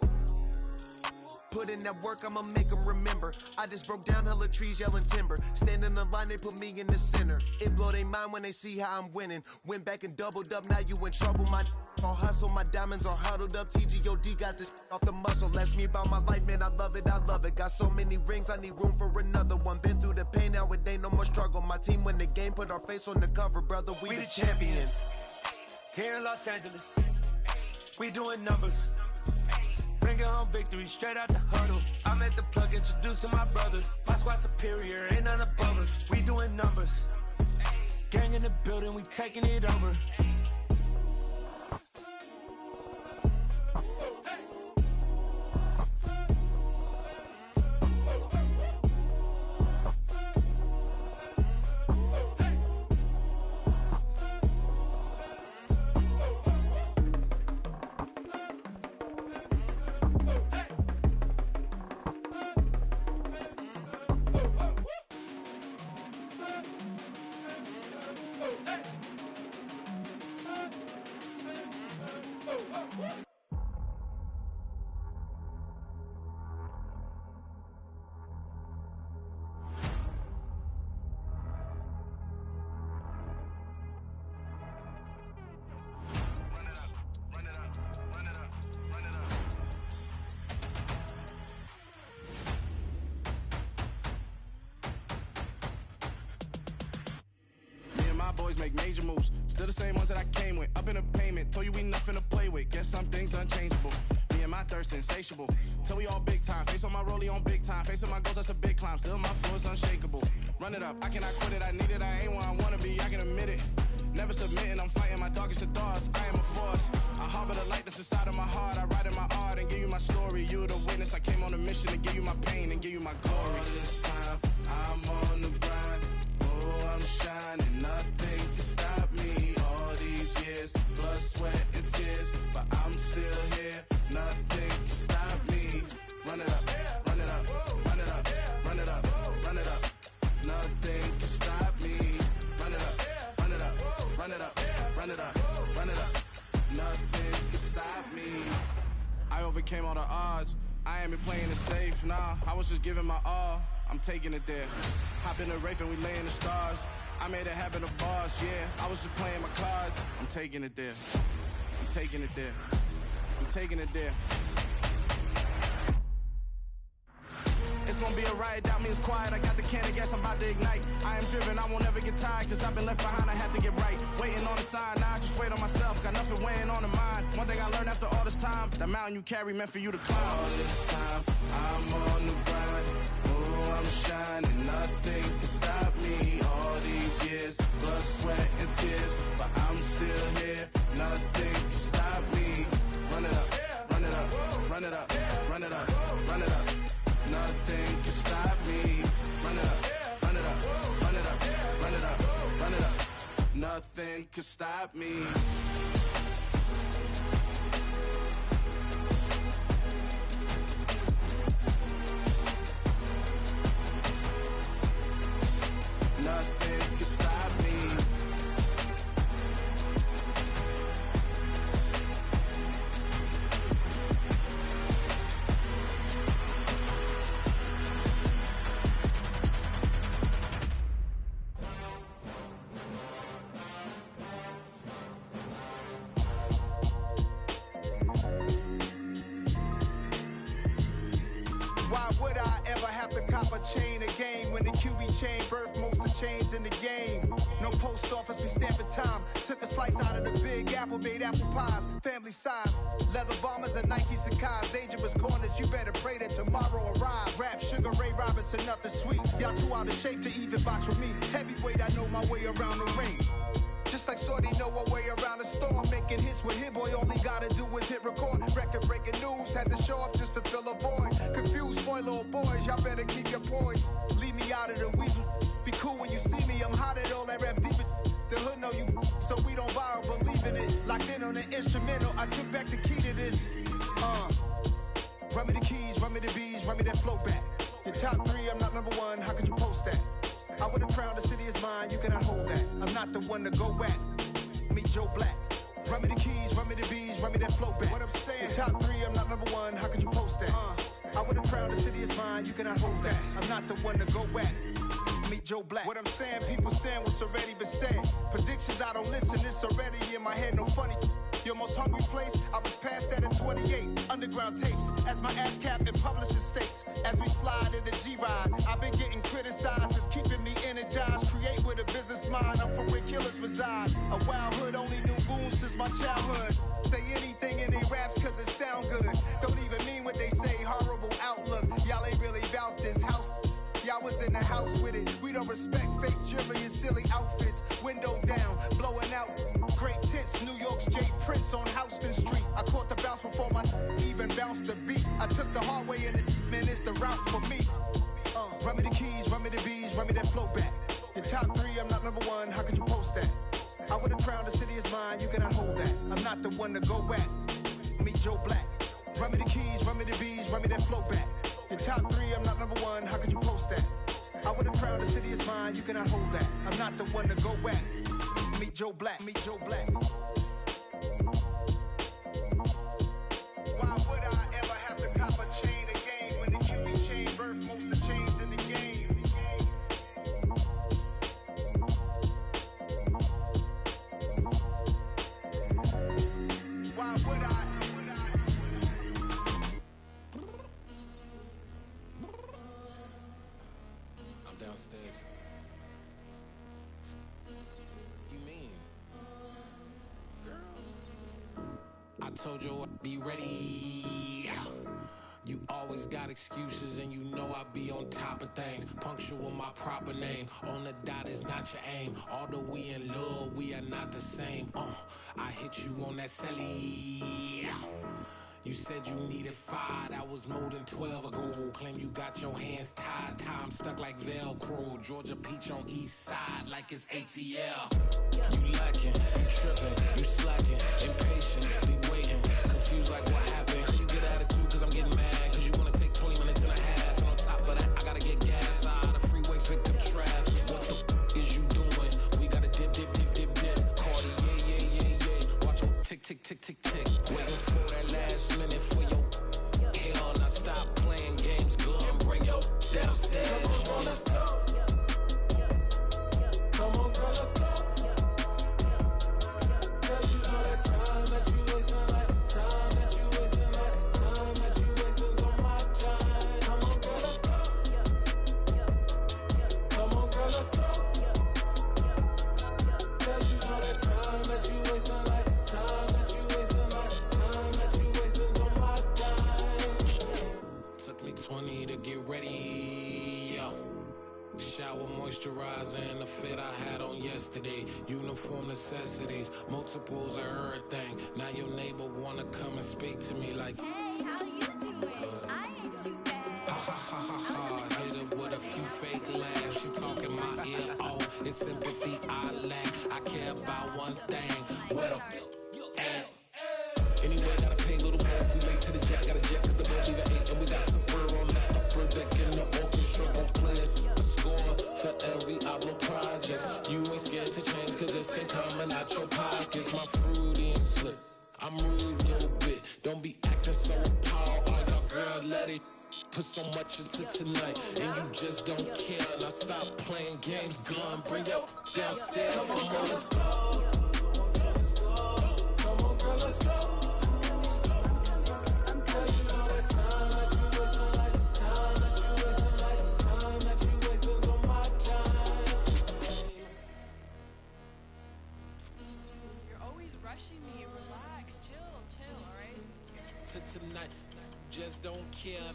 put in that work, I'ma make them remember. I just broke down hella trees, yelling timber. Stand in the line, they put me in the center. It blow their mind when they see how I'm winning. Went back and doubled up, now you in trouble. My all hustle, my diamonds are huddled up. TGOD got this off the muscle. Ask me about my life, man, I love it, I love it. Got so many rings, I need room for another one. Been through the pain, now it ain't no more struggle. My team win the game, put our face on the cover, brother, we the champions.
Here in Los Angeles, we doing numbers. Bringing home victory straight out the huddle. I'm at the plug, introduced to my brother. My squad superior, ain't none above us. We doing numbers. Gang in the building, we taking it over.
Boys make major moves, still the same ones that I came with. Up in a payment, told you we nothing to play with. Guess some things unchangeable. Me and my thirst insatiable. Till we all big time. Face on my rollie on big time. Facing my goals, that's a big climb. Still my flow is unshakable. Run it up, I cannot quit it. I need it, I ain't where I wanna be. I can admit it. Never submitting, I'm fighting my darkest of thoughts. I am a force. I harbor the light that's inside of my heart. I write in my art and give you my story. You the witness. I came on a mission to give you my pain and give you my glory. All this time, I'm on the grind. Oh, I'm shining. Nothing can stop me. All these years, blood, sweat, and tears. But I'm still here. Nothing can stop me. Run it up, run it up, run it up, run it up, run it up. Nothing can stop me. Run it up, run it up, run it up, run it up, run it up. Nothing can stop me. I overcame all the odds. I ain't been playing it safe, nah. I was just giving my all. I'm taking it there. Hop in the Wraith and we lay in the stars. I made it happen to boss, yeah. I was just playing my cards. I'm taking it there. I'm taking it there. I'm taking it there. It's gonna be a riot, doubt me it's quiet. I got the can of gas, I'm about to ignite. I am driven, I won't ever get tired, cause I've been left behind, I had to get right. Waiting on the sign, now I just wait on myself. Got nothing weighing on the mind. One thing I learned after all this time, the mountain you carry meant for you to climb. All this time, I'm on the grind. Oh, I'm shining, nothing can stop me. All these years, blood, sweat, and tears. But I'm still here, nothing can stop me. Run it up, run it up, run it up, run it up, run it up. Nothing can stop me. Run it up, run it up, run it up, run it up, run it up. Nothing can stop me. Nothing can stop me.
Why would I ever have to cop a chain again when the QB chain birthed most of chains in the game? No post office, we stamping time. Took a slice out of the Big Apple, made apple pies, family size. Leather bombers and Nike Sakai's. Dangerous corners, you better pray that tomorrow arrives. Rap, Sugar Ray Robinson, nothing sweet. Y'all too out of shape to even box with me. Heavyweight, I know my way around the ring. Just like Shorty know her way around the storm. Making hits with Hit Boy, all he gotta do is hit record. Record breaking news, had to show up just to fill a void. Confused, spoiled little boys, y'all better keep your poise. Leave me out of the weasel. Be cool when you see me, I'm hot at all that rap deep. The hood know you, so we don't borrow, believe in it. Locked in on the instrumental, I took back the key to this. Run me the keys, run me the bees, run me that flow back. Your top three, I'm not number one, how could you post that? I would have crowned the city is mine, you cannot hold that. I'm not the one to go back. Meet Joe Black. Run me the keys, run me the bees, run me that flow back. What I'm saying, top 3, I'm not number 1, how could you post that? I would have crowned the city is mine, you cannot hold that. I'm not the one to go at. Meet Joe Black. What I'm saying, people saying what's already been said. Predictions, I don't listen, it's already in my head, no funny. Your most hungry place, I was past that at 28. Underground tapes, as my ass cap in publishing states. As we slide in the G-Ride, I've been getting criticized, it's keeping me energized. Create with a business mind, I'm from where killers reside. A wild hood, only knew goons since my childhood. Say anything in they raps cause it sound good. Don't even mean what they say, horrible outlook. Y'all ain't really about this house. Y'all was in the house with it. We don't respect fake jewelry and silly outfits. Window down, blowing out. Great tits, New York's J. Prince on Houston Street. I caught the bounce before my even bounced the beat. I took the hard way in it, man, it's the route for me. Run me the keys, run me the bees, run me that flow back. Your top 3, I'm not number 1, how could you post that? I would have crowned the city is mine, you cannot hold that. I'm not the one to go at. Meet Joe Black. Run me the keys, run me the bees, run me that flow back. Your top 3, I'm not number 1, how could you post that? I would have crowned the city is mine, you cannot hold that. I'm not the one to go at. Meet Joe Black, meet Joe Black. Why would I ever have to cop a chain again when the QB chain birthed most of the chains in the game? Why would I?
Downstairs. You mean? Girl. I told you I'd be ready. You always got excuses and you know I be on top of things. Punctual my proper name. On the dot is not your aim. Although we in love, we are not the same. I hit you on that celly. You said you needed 5, that was more than 12 ago. Claim you got your hands tied, time stuck like Velcro. Georgia Peach on east side like it's ATL. You lacking, you tripping, you slacking, impatient, be waiting, confused like what happened. You get attitude cause I'm getting mad, cause you wanna take 20 minutes and a half. And on top of that, I gotta get gas out of the freeway, pick up traffic. What the f is you doing? We gotta dip, dip, dip, dip, dip. Cardi, yeah. Watch your tick, tick, tick, tick, tick. Waiting for that last minute for your hell. Now stop playing games, go and bring your downstairs. Come on, let's go. Come on, girl, let's go. Cause you know that time that you wasting, like time that you wasting, like time that you wasting's on my time. Come on, girl, let's go. Come on, girl, let's go. Cause you know that time that you wasting, like time that you wasting, like time that you wasting's on my time. Took me 20 to get ready, yo. Shower moisturizer and the fit I had on yesterday. Uniform necessities, multiples of everything. Now your neighbor wanna come and speak to me like,
hey, how you doing? I ain't too bad.
Ha. Hit her with a few fake laughs. She talking my ear off. It's sympathy I lack. I care about one thing. Well, anyway, gotta pay a little more if we late to the jet. Got a jet cause the boat leave at 8. And we got some fur on the upper deck and the orchestra gon' play a score for every album project. You ain't scared to change cause it's ain't coming out your pockets. My fruity and slip, I'm rude a little bit. Don't be acting so appalled. Oh, y'all girl, let it put so much into tonight. And you just don't care. Now stop playing games, gun, bring your downstairs. Come on, girl, let's go. Come on, girl, let's go. Tonight, just don't care.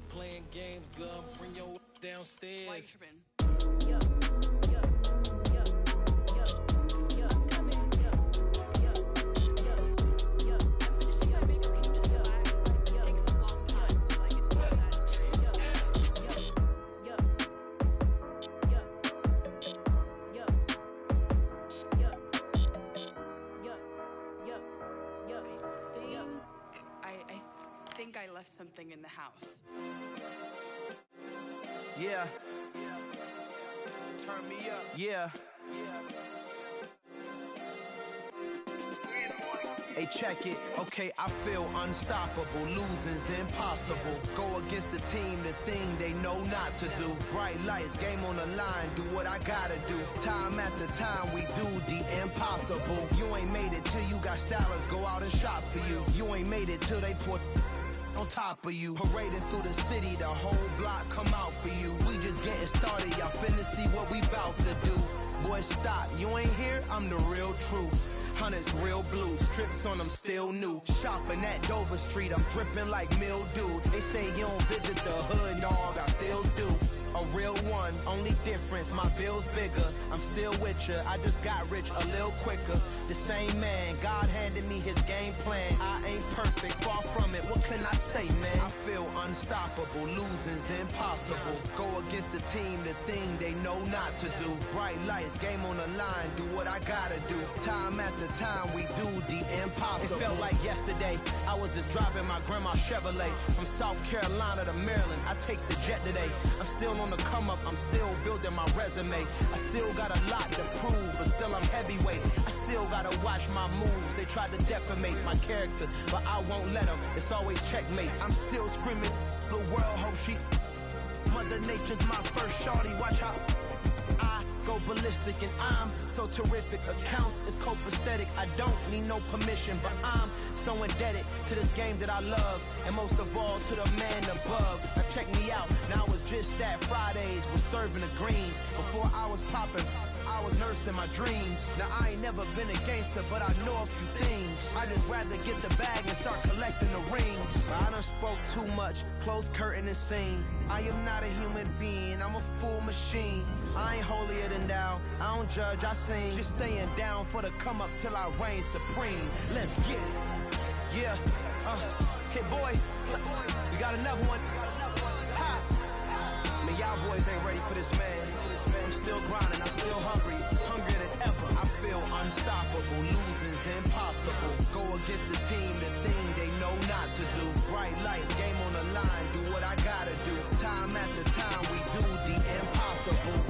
Playing games, girl, bring your downstairs.
I left something in the house.
Yeah. Turn me up. Yeah. Hey, check it, okay, I feel unstoppable, losing's impossible. Go against the team, the thing they know not to do. Bright lights, game on the line, do what I gotta do. Time after time, we do the impossible. You ain't made it till you got stylists go out and shop for you. You ain't made it till they put on top of you. Parading through the city, the whole block come out for you. We just getting started, y'all finna see what we bout to do. Boy, stop, you ain't here, I'm the real truth. Hunters, real blue, strips on them still new. Shopping at Dover Street, I'm dripping like mildew. They say you don't visit the hood, dog, I still do. A real one, only difference, my bill's bigger. I'm still with ya, I just got rich a little quicker. The same man, God handed me his game plan. I ain't perfect, far from it, what can I say, man? I feel unstoppable, losing's impossible. Go against the team, the thing they know not to do. Bright lights, game on the line, do what I gotta do. Time after time, we do the impossible. It felt like yesterday, I was just driving my grandma's Chevrolet. From South Carolina to Maryland, I take the jet today. I'm still on the come up, I'm still building my resume. I still got a lot to prove, but still I'm heavyweight. I still gotta watch my moves. They tried to defamate my character, but I won't let them. It's always checkmate. I'm still screaming, the world hope she. Mother Nature's my first shorty, watch how I go ballistic, and I'm so terrific. Accounts is copacetic, I don't need no permission, but I'm so indebted to this game that I love, and most of all to the man above. Now check me out, now it's just that Fridays was serving the greens. Before I was popping, I was nursing my dreams. Now I ain't never been a gangster, but I know a few things. I just rather get the bag and start collecting the rings. I done spoke too much, close curtain and scene. I am not a human being, I'm a full machine. I ain't holier than thou, I don't judge, I sing. Just staying down for the come up till I reign supreme. Let's get it. Yeah, hey boy, we got another one. Ha! Man, y'all boys ain't ready for this, man. I'm still grinding, I'm still hungry, hungrier than ever. I feel unstoppable, losing's impossible. Go against the team, the thing they know not to do. Bright lights, game on the line, do what I gotta do. Time after time, we do the impossible.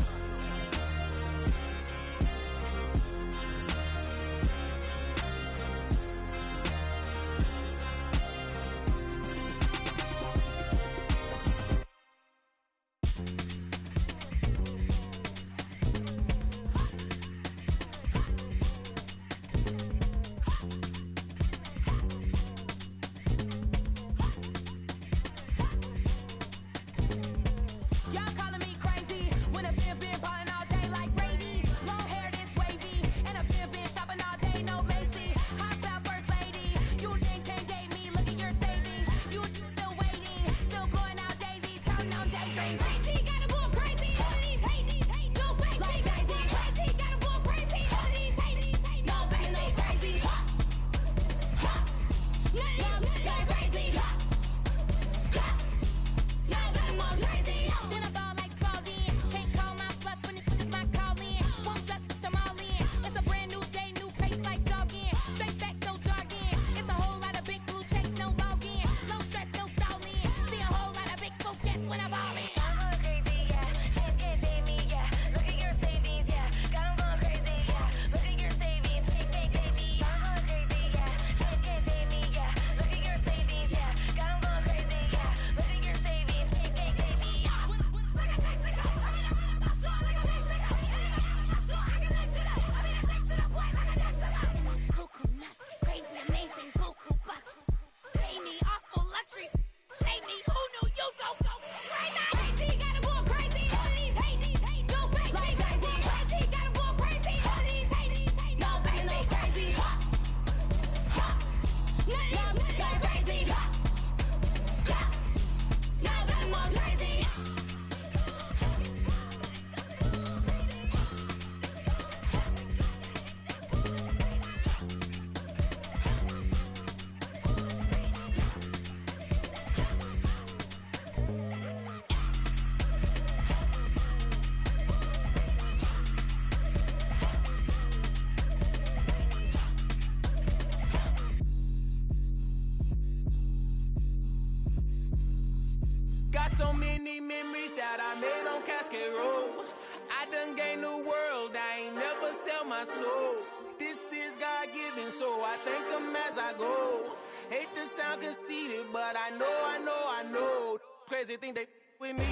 So many memories that I made on Cascade Road. I done gained the world, I ain't never sell my soul. This is God-given, so I thank him as I go. Hate to sound conceited, but I know. Crazy thing they with me.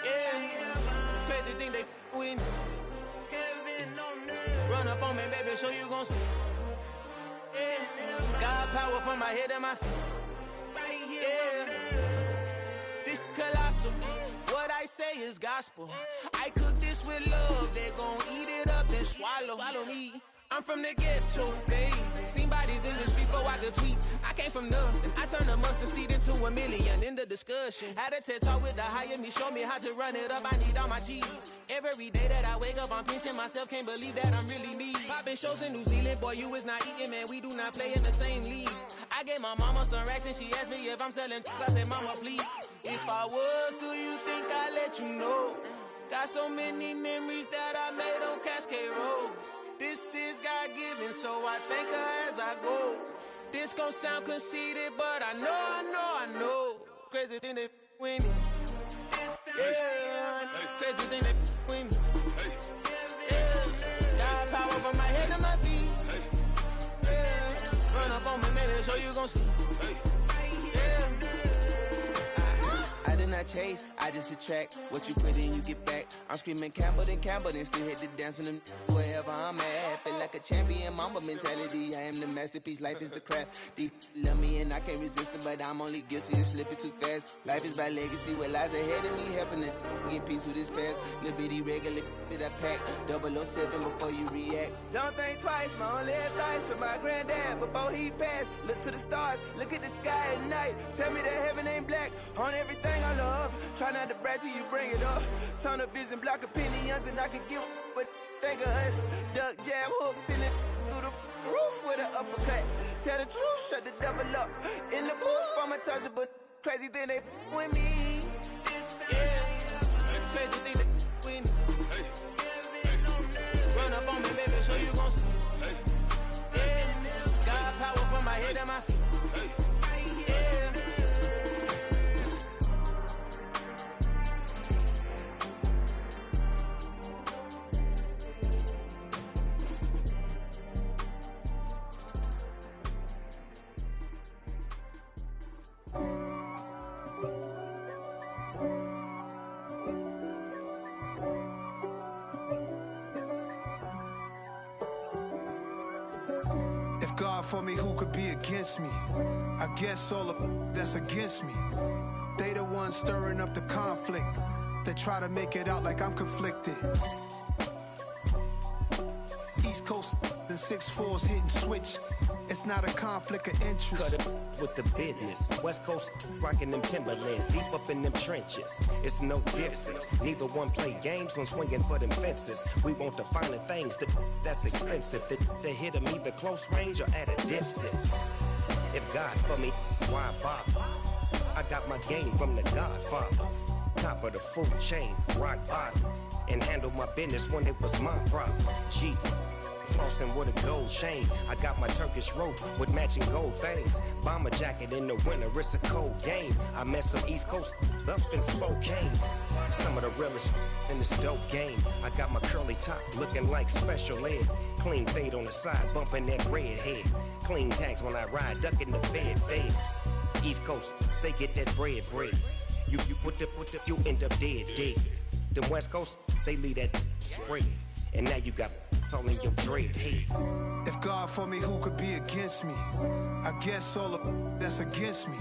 Yeah, crazy thing they with me. Run up on me, baby, show you gon' see. Yeah, God power from my head to my feet. Yeah, this colossal. What I say is gospel. I cook this with love. They gon' eat it up and swallow me. I'm from the ghetto, babe. Seen bodies in the street before I could tweet. I came from nothing. I turned a mustard seed into $1 million in the discussion. Had a TED talk with the higher me, show me how to run it up. I need all my cheese. Every day that I wake up, I'm pinching myself. Can't believe that I'm really me. Popping shows in New Zealand, boy, you is not eating, man. We do not play in the same league. I gave my mama some racks and she asked me if I'm selling. I said, mama, please. If I was, do you think I'd let you know? Got so many memories that I made on Cascade Road. This is God-given, so I thank her as I go. This gon' sound conceited, but I know. Crazy thing they with me. Yeah, crazy thing they with me. Yeah, God power from my head to my feet. Yeah, run up on me, maybe so you gon' see. Yeah. I did not chase, I just attract. What you put in, you get back. I'm screaming Campbell, then still hit the dance and wherever I'm at. Feel like a champion, mamba mentality. I am the masterpiece, life is the crap. Deep love me and I can't resist it, but I'm only guilty of slipping too fast. Life is by legacy, what lies ahead of me, helping to get peace with this past. Little bitty regular that I pack, 007 before you react. Don't think twice, my only advice for my granddad before he passed. Look to the stars, look at the sky at night. Tell me that heaven ain't black on everything I love. Try not to brag till you bring it up. Tunnel vision, block opinions, and I could give but think of us. Duck, jab, hook, send it through the roof with an uppercut. Tell the truth, shut the devil up. In the booth, I'm untouchable. Crazy thing they with me. Yeah, crazy thing they with me. Run up on me, baby, so you gon' see. Yeah, God power from my head to my feet. Yeah.
God for me, who could be against me? I guess all of that's against me. They the ones stirring up the conflict. They try to make it out like I'm conflicted. East Coast and 6'4's hitting switch. It's not a conflict of interest.
Cut it with the business. West Coast rocking them Timberlands, deep up in them trenches. It's no difference. Neither one play games when swinging for them fences. We want the finer things that's expensive. They hit them either close range or at a distance. If God for me, why bother? I got my game from the Godfather. Top of the food chain, rock bottom. And handle my business when it was my problem. G. Flossing with a gold chain. I got my Turkish rope with matching gold things. Bomber jacket in the winter, it's a cold game. I met some East Coast up in Spokane. Some of the realest in this dope game. I got my curly top looking like special ed. Clean fade on the side, bumping that red head. Clean tags when I ride, ducking the feds. East Coast, they get that bread. You you end up dead. Then West Coast, they leave that spread. And now you got calling your dread head.
If God for me, who could be against me? I guess all of that's against me.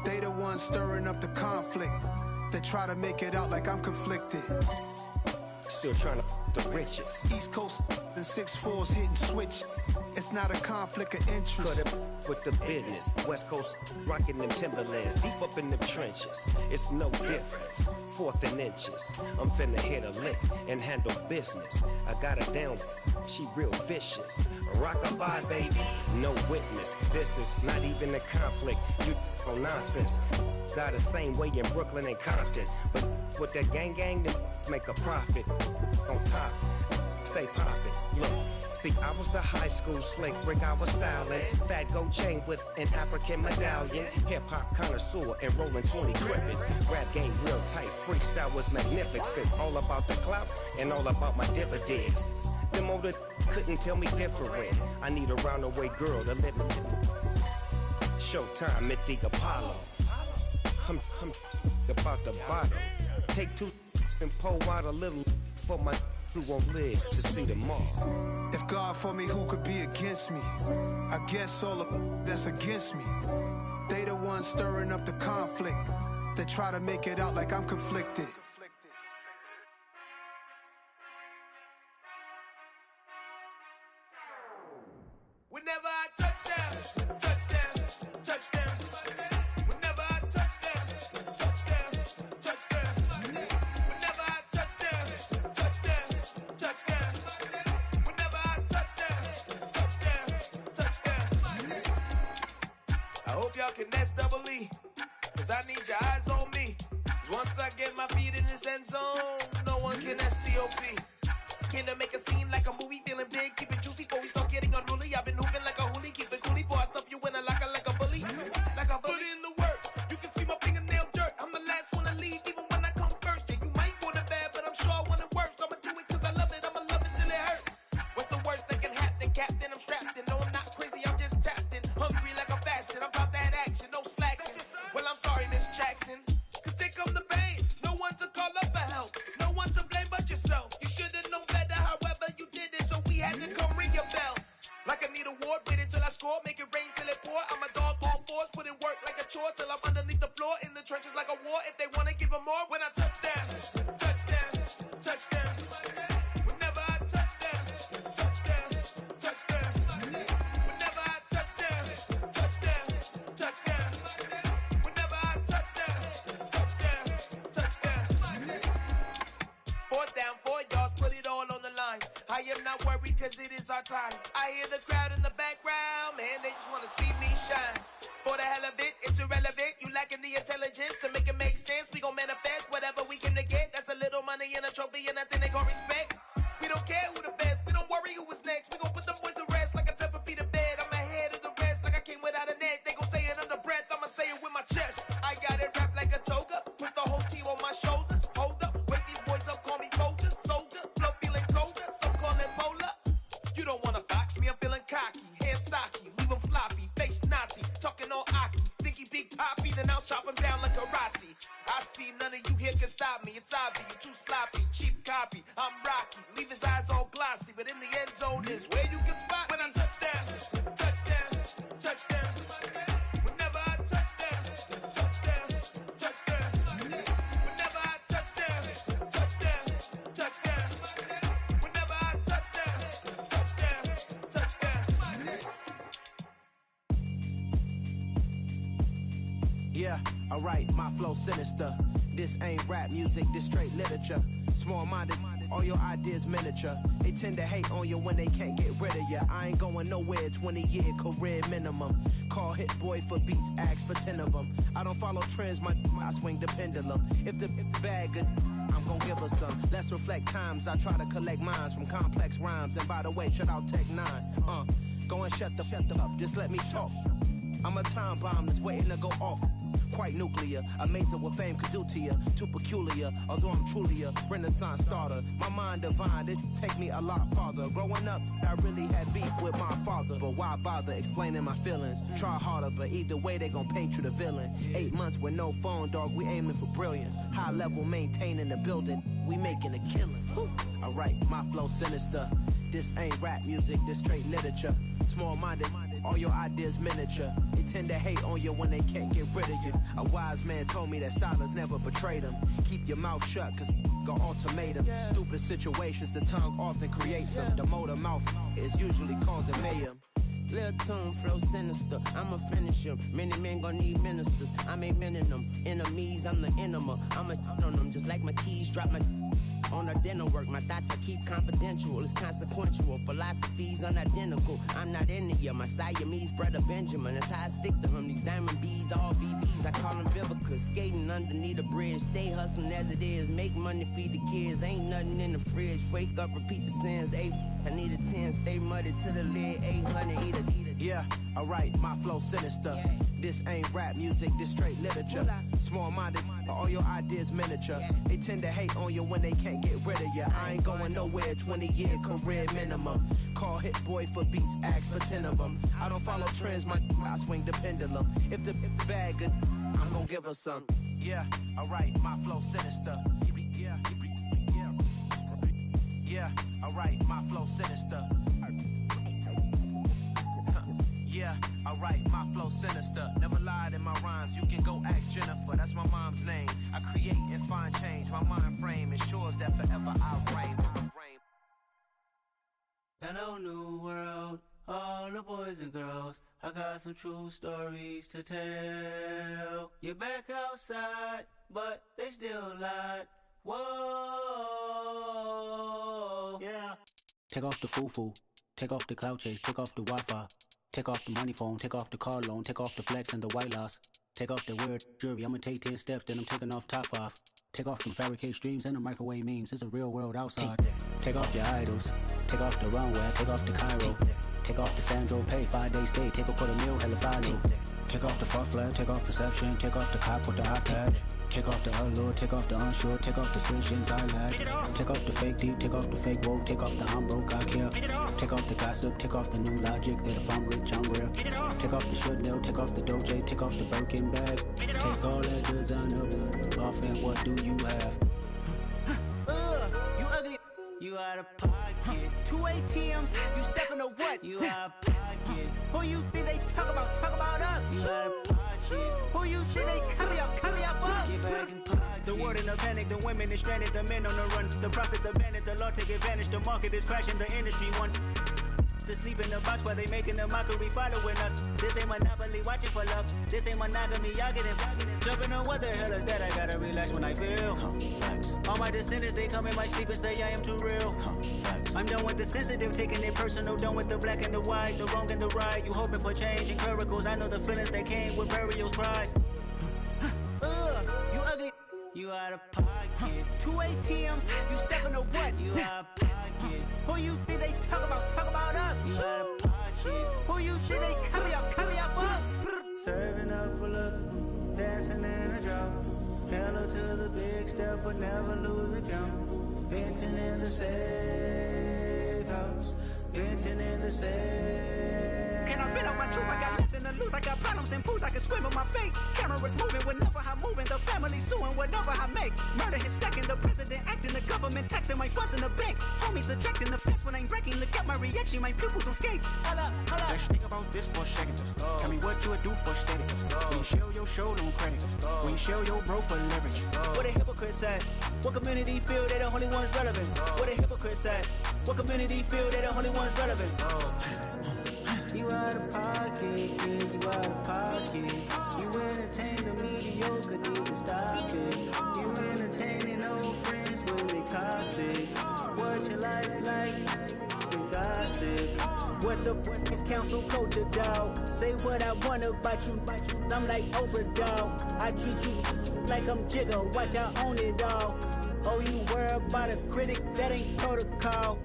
They the ones stirring up the conflict. They try to make it out like I'm conflicted.
Still trying to the riches.
East Coast and 6'4's hitting switch. It's not a conflict of interest.
Cut it with the business. West Coast rocking them Timberlands, deep up in them trenches. It's no difference. 4th and inches. I'm finna hit a lick and handle business. I got her down, she real vicious. Rock-a-bye, baby, no witness. This is not even a conflict. You on nonsense. Got the same way in Brooklyn and Compton. But with that gang, then make a profit. On top, stay poppin'. Look. See, I was the high school slick Rick, I was styling. Fat gold chain with an African medallion. Hip-hop connoisseur and rolling 20 crippin'. Rap game real tight, freestyle was magnificent. All about the clout and all about my dividends. Them older couldn't tell me different. I need a roundaway girl to let me. Showtime at the Apollo. I'm about the bottom. Take two and pour out a little for my who won't live to see them all.
If God for me, who could be against me? I guess all of that's against me. They the ones stirring up the conflict. They try to make it out like I'm conflicted.
Whenever I touchdown, touchdown, touchdown. Whenever I touchdown, touchdown, touchdown. Whenever I touchdown, touchdown, touchdown. Whenever I touchdown, touchdown, touchdown. I hope y'all can nest double E, cause I need your eyes on me. Once I get my feet in this end zone, no one can STOP. Can to make a scene like a movie, feeling big, keep it juicy before we start getting unruly. I've been hooping like a hoolie, keep it coolie before I stuff you in a locker like a bully. Like a bully. Put in the work, you can see my fingernail dirt. I'm the last one to leave, even when I come first. Yeah, you might want it bad, but I'm sure I want it worse. I'ma do it cause I love it, I'ma love it till it hurts. What's the worst that can happen, Captain? I'm strapped in, no I'm not crazy, I'm just tapped in. Hungry like I'm fasting, I'm about that action, no slacking. Well, I'm sorry, Miss Jackson, cause here come the pain. No one to call up for help, no one to blame but yourself. You should've known better, however you did it, so we had to come ring your bell. Like I need a ward, wait until I score, make it rain till it pour. I'm a dog on force, put in work like a chore till I'm underneath the floor, in the trenches like a war. If they wanna give them more, when I touchdown, touchdown, touchdown. Whenever I touchdown, touchdown, touchdown. Whenever I touchdown, touchdown, touchdown. Whenever I touchdown, touchdown, touchdown. 4th down, 4 yards, put it all on the line. I am not worried cause it is our time. I hear the crowd in the background, man, they just wanna see me shine. For the hell of it, it's irrelevant. You lacking the intelligence to make it make sense. We gon' manifest whatever we came to get. That's a little money and a trophy and nothing they gon' respect. We don't care who the best, we don't worry who was next. We gon' put them boys to rest like a 10 feet of bed. I'm ahead of the rest like I came without a net. They gon' say it under breath, I'ma say it with my chest. I got it wrapped like a toga, put the whole team on my shoulders. Hold up, wake these boys up, call me Folger, soldier, flow feeling colder, some call it polar. You don't wanna box me, I'm feeling cocky, hair stocky, leave him floppy, face naughty, talking all aki, think he big poppy, then I'll chop him down like karate. I see none of you here can stop me, it's obvious, you too sloppy, cheap copy, I'm rocky, leave his eyes all glossy, but in the end zone is where you can spot when I touchdown, touchdown, touchdown. Whenever I touchdown, touchdown, touchdown. Whenever I touchdown, touchdown, touchdown. Whenever I touchdown, touchdown, touchdown.
Yeah, alright, my flow sinister. This ain't rap music, this straight literature. Small-minded, all your ideas miniature. They tend to hate on you when they can't get rid of you. I ain't going nowhere, 20-year career minimum. Call Hit Boy for beats, ask for 10 of them. I don't follow trends, I swing the pendulum. If the bag good, I'm gon' give her some. Let's reflect times, I try to collect minds from complex rhymes. And by the way, shout out Tech 9. Go and shut the up, just let me talk. I'm a time bomb that's waiting to go off. Quite nuclear, amazing what fame could do to you. Too peculiar, although I'm truly a renaissance starter. My mind divine, it take me a lot farther. Growing up, I really had beef with my father. But why bother explaining my feelings? Try harder, but either way they gon' paint you the villain. 8 months with no phone, dog, we aiming for brilliance. High level maintaining the building, we making a killing. Alright, my flow sinister. This ain't rap music, this straight literature. Small-minded, all your ideas miniature. They tend to hate on you when they can't get rid of you. A wise man told me that silence never betrayed him. Keep your mouth shut, cause got ultimatums. Stupid situations, the tongue often creates them. The motor mouth is usually causing mayhem.
Lil' tune, flow sinister, I'ma finish him. Many men gon' need ministers, I'm aiming them. Enemies, I'm the enema, I'ma on them. Just like my keys, drop my on our dinner work. My thoughts I keep confidential, it's consequential. Philosophies unidentical, I'm not into you. My Siamese brother Benjamin, that's how I stick to him. These diamond bees, all BBs, I call them Vivica. Skating underneath a bridge, stay hustling as it is. Make money, feed the kids, ain't nothing in the fridge. Wake up, repeat the sins, I need a 10, stay muddy to the lid, 800, eat a.
Yeah, alright, my flow sinister. Yeah. This ain't rap music, this straight literature. Small-minded, all your ideas miniature. They tend to hate on you when they can't get rid of you. I ain't going nowhere, 20-year career minimum. Call Hit Boy for beats, ask for 10 of them. I don't follow trends, I swing the pendulum. If the bag good, I'm gonna give her some. Yeah, alright, my flow sinister. Yeah, alright, my flow sinister. Yeah, alright, my flow sinister. Never lied in my rhymes, you can go ask Jennifer. That's my mom's name. I create and find change. My mind frame ensures that forever I reign.
Hello, new world, all the boys and girls. I got some true stories to tell. You're back outside, but they still lied. Whoa, yeah.
Take off the foo-foo, take off the cloud chase, take off the Wi-Fi. Take off the money phone, take off the car loan, take off the flex and the white loss. Take off the weird jewelry, I'ma take 10 steps, then I'm taking off top 5. Take off them fabricate streams and the microwave memes, it's a real world outside. Take off your idols, take off the runway, take off the Cairo. Take off the Sandro pay, 5-day stay, take off for the meal, hella final. Take off the fuck flag, take off perception, take off the cop with the iPad. Take off the allure, take off the unsure, take off decisions I lack. Take off the fake deep, take off the fake woke, take off the I'm broke, I care. Take off the gossip, take off the new logic, that if I'm rich, I'm real. Take off the should know, take off the doje, take off the Birkin bag. Take all that designer off and what do you have?
You ugly.
You out of pocket.
2 ATMs, you stepping to what?
You out of pocket.
Who you think they talk about? Talk about us.
You out of pocket.
Who you think they carry up us?
Get back in pocket.
The world in a panic, the women is stranded, the men on the run. The profits abandoned, the law take advantage. The market is crashing, the industry wants to sleep in the box while they making a mockery following us. This ain't monopoly, watching for love. This ain't monogamy, y'all getting jumping on what the hell is that? I gotta relax when I feel. All my descendants, they come in my sleep and say I am too real. I'm done with the sensitive, taking it personal. Done with the black and the white, the wrong and the right. You hoping for change and miracles. I know the feelings that came with burial cries.
You ugly.
You out of pocket.
2 ATMs, you stepping to what?
You out of pocket.
Who you think they talk about? Talk about us.
You out of pocket.
Who you think they carry up us?
Serving up a look, dancing in a drop. Hello to the big step, but never lose a count. Venting in the safe house. Venting in the safe.
Can I vent out my truth? I got nothing to lose. I got problems and pools. I can swim with my fate. Cameras moving whenever I'm moving. The family suing whatever I make. Murder is stacking. The president acting. The government taxing my funds in the bank. Homies ejecting the fence when I'm breaking. Look at my reaction. My pupils on skates. Hold up.
Let's think about this for a second. Tell me what you would do for status. When you show your show, no credit. When you show your bro for leverage.
What a hypocrite said. What community feel they the only ones relevant? What a hypocrite said. What community feel they the only ones relevant?
You out of pocket, yeah, you out of pocket. You entertain the mediocre, need to stop it. You entertaining old friends when they toxic. What your life like? You gossip.
What the is council culture, dog? Say what I want about you. I'm like Oprah, dog. I treat you like I'm Jigga. Watch I own it all. Oh, you worry about a critic? That ain't protocol.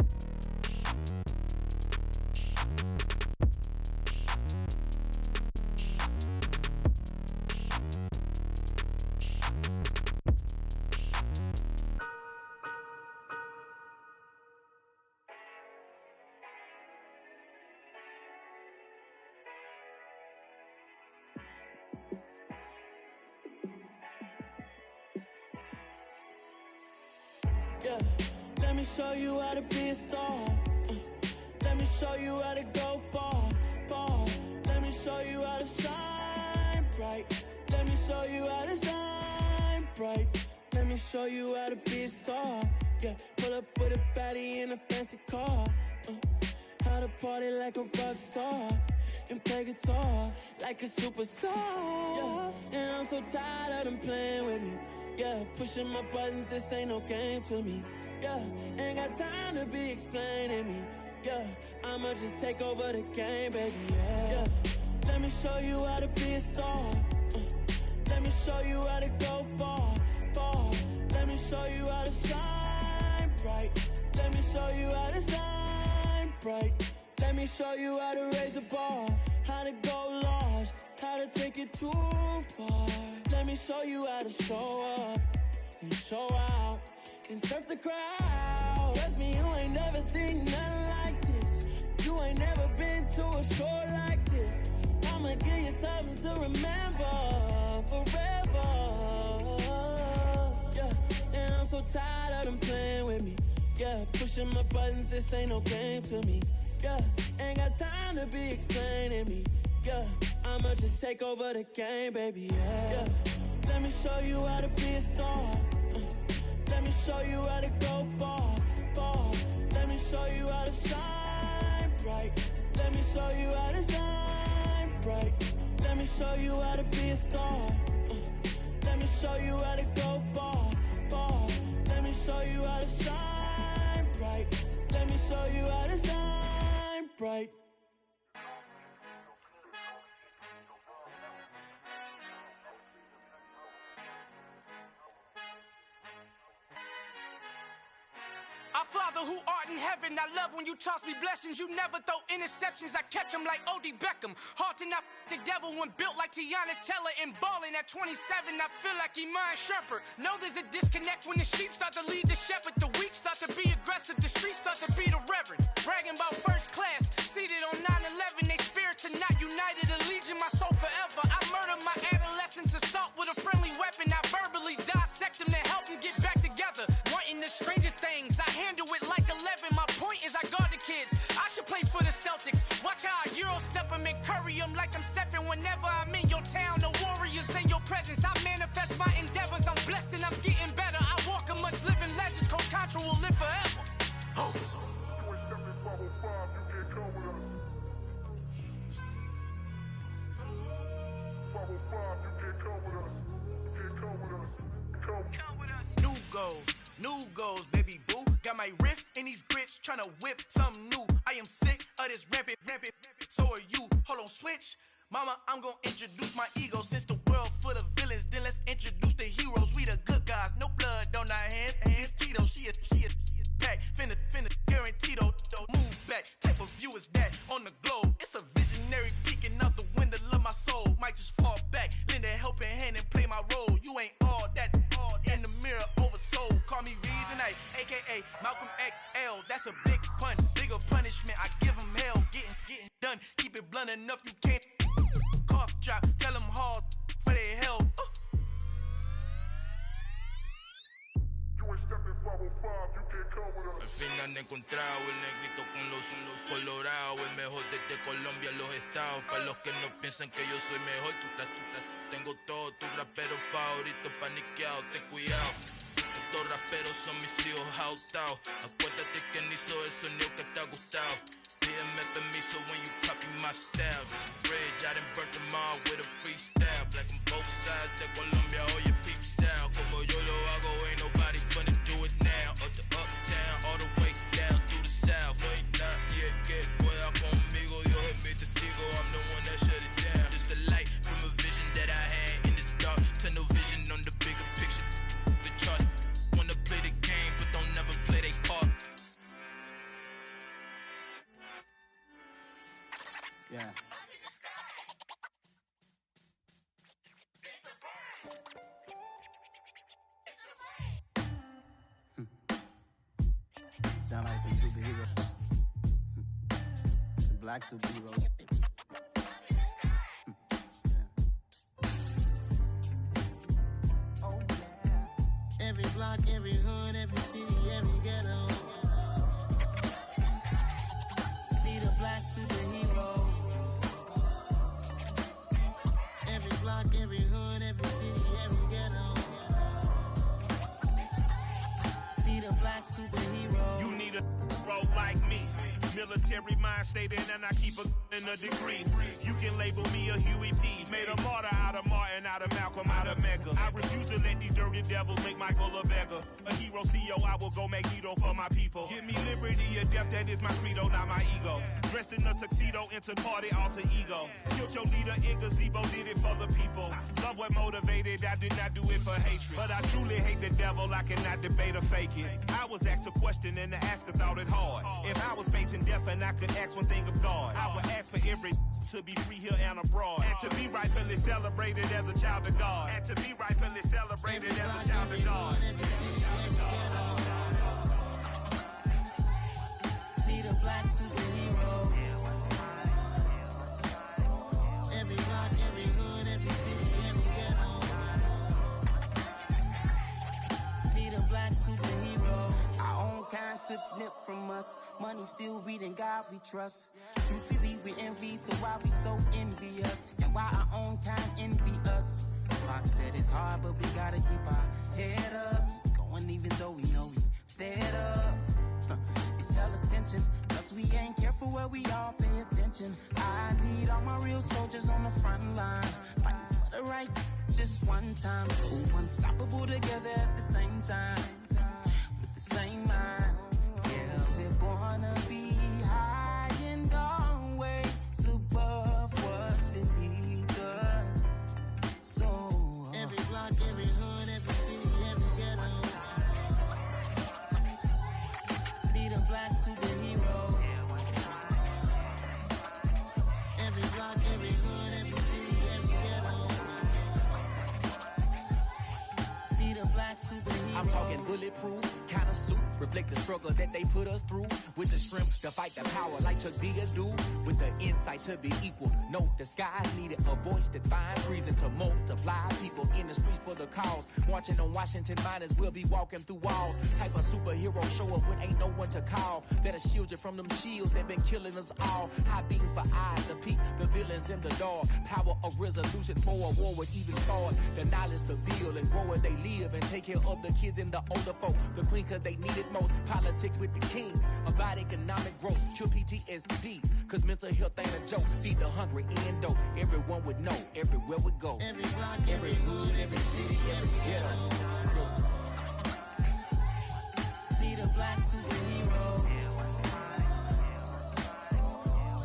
Yeah, let me show you how to be a star. Let me show you how to go far, far. Let me show you how to shine bright. Let me show you how to shine bright. Let me show you how to be a star. Yeah, pull up with a baddie in a fancy car. How to party like a rock star and play guitar like a superstar. Yeah, and I'm so tired of them playing with me. Yeah, pushing my buttons, this ain't no game to me. Yeah, ain't got time to be explaining me. Yeah, I'ma just take over the game, baby. Yeah, let me show you how to be a star. Let me show you how to go far, far. Let me show you how to shine bright. Let me show you how to shine bright. Let me show you how to raise a bar, how to go large, how to take it too far. Let me show you how to show up and show out and surf the crowd. Trust me, you ain't never seen nothing like this. You ain't never been to a show like this. I'ma give you something to remember forever. Yeah, and I'm so tired of them playing with me. Yeah, pushing my buttons, this ain't no game to me. Yeah, ain't got time to be explaining me. Yeah, I'ma just take over the game, baby. Yeah, let me show you how to be a star. Let me show you how to go far, far. Let me show you how to shine bright. Let me show you how to shine bright. Let me show you how to be a star. Let me show you how to go far, far. Let me show you how to shine bright. Let me show you how to shine bright.
Our Father who art in heaven, I love when you toss me blessings. You never throw interceptions, I catch them like O.D. Beckham. Hard to not the devil when built like Tiana Teller and balling at 27, I feel like Iman Shumpert. Know there's a disconnect when the sheep start to lead the shepherd. The weak start to be aggressive, the streets start to be the reverend. Bragging about first class, seated on 9/11. They spirits are not united, a legion, my soul forever. I murder my adolescence, assault with a friendly weapon. I verbally dissect them to help them get back together. Wanting the stranger things, I handle it like 11. My point is I guard the kids. I should play for the Celtics. Watch how I Euro step them and curry them like I'm Stephen. Whenever I'm in your town, the Warriors in your presence. I manifest my endeavors. I'm blessed and I'm getting better. I walk amongst living legends. Coach Contra will live forever. Oh.
New goals, baby boo. Got my wrist in these grits, tryna whip something new. I am sick of this rampant. So are you. Hold on, switch. Mama, I'm gonna introduce my ego. Since the world full of villains, then let's introduce the heroes. We the good guys, no blood on our hands. Hands Tito, she is back. Finna, guaranteed. Move back. Type of view is that on the globe? It's a visionary peeking out the window of my soul. Might just fall back, lend a helping hand and play my role. You ain't all that. In the mirror, oversold. Call me Reason A, aka Malcolm XL. That's a big pun, bigger punishment. I give him hell, getting done. Keep it blunt enough, you can't. Cough drop, tell them hard for their health.
Al fin han encontrado el negrito con los colorados, el mejor desde Colombia, los estados. Para los que no piensan que yo soy mejor, tengo todo, tu rapero favorito paniqueado, ten cuidado. Estos raperos son mis hijos jautados. Acuérdate quién hizo el sonido que te ha gustado. Pídeme permiso when you copy my style. This bridge, I done burnt them all with a freestyle. Black on both sides de Colombia, oye peep style. Como yo lo hago, ain't nobody finna do it now. Up to uptown, all the way down through the south. No hay nadie que pueda conmigo, Dios es mi testigo. I'm the one that shut it down. Just the light from a vision that I had in the dark. Tunnel vision on the bigger picture. The charts wanna play the game, but don't never play their part.
Yeah. Sound like some superheroes. Some black superheroes.
Oh yeah. Every block, every hood, every city, every ghetto. Need a black superhero. Every block, every hood, every city, every ghetto. Need a black superhero.
You need a bro like me. Military mind stated, and I keep a degree. You can label me a Huey P. Made a martyr out of Martin, out of Malcolm, out of Mega. I refuse to let these dirty devils make Michael a beggar. A hero CEO, I will go Magneto for my people. Give me liberty or death, that is my credo, not my ego. Dressed in a tuxedo, into party, alter ego. Killed your leader in gazebo, did it for the people. Love what motivated, I did not do it for hatred. But I truly hate the devil, I cannot debate or fake it. I I was asked a question and the asker thought it hard. If I was facing death and I could ask one thing of God, I would ask for every to be free here and abroad, and to be rightfully celebrated as a child of God, and to be rightfully celebrated as a child of God.
Need a black superhero. Every block, every hood, every city, every ghetto. Need a black superhero. Our own kind took nip from us. Money still reading God we trust. Truthfully we envy, so why we so envious? And why our own kind envy us? Block said it's hard, but we gotta keep our head up. Going even though we know we fed up. It's hella tension, plus we ain't careful where we all pay attention. I need all my real soldiers on the front line, fighting for the right just one time. So unstoppable together at the same time, with the same mind. Yeah, we're born to be high and always above what's beneath us. So every block, every hood, every city, every ghetto. Need a black superhero. Every block, every hood, every city, every ghetto. Need a black superhero.
I'm talking bulletproof kind of suit, reflect the struggle that they put us through, with the strength to fight the power like Chuck D do, with the insight to be equal. No, the sky needed a voice that finds reason to multiply. People in the streets for the cause, marching on Washington miners will be walking through walls. Type of superhero show up when ain't no one to call, that'll shield you from them shields that been killing us all. High beams for eyes to peek the villains in the dark. Power of resolution for a war would even start. The knowledge to build and grow where they live and take care of the kids and the older folk. The queen cause they need it most. Politics with the kings about economic growth. Cure PTSD cause mental health ain't a joke. Feed the hungry and dope. Everyone would know everywhere we go.
Every block, every hood, every city, every ghetto. Need a black superhero.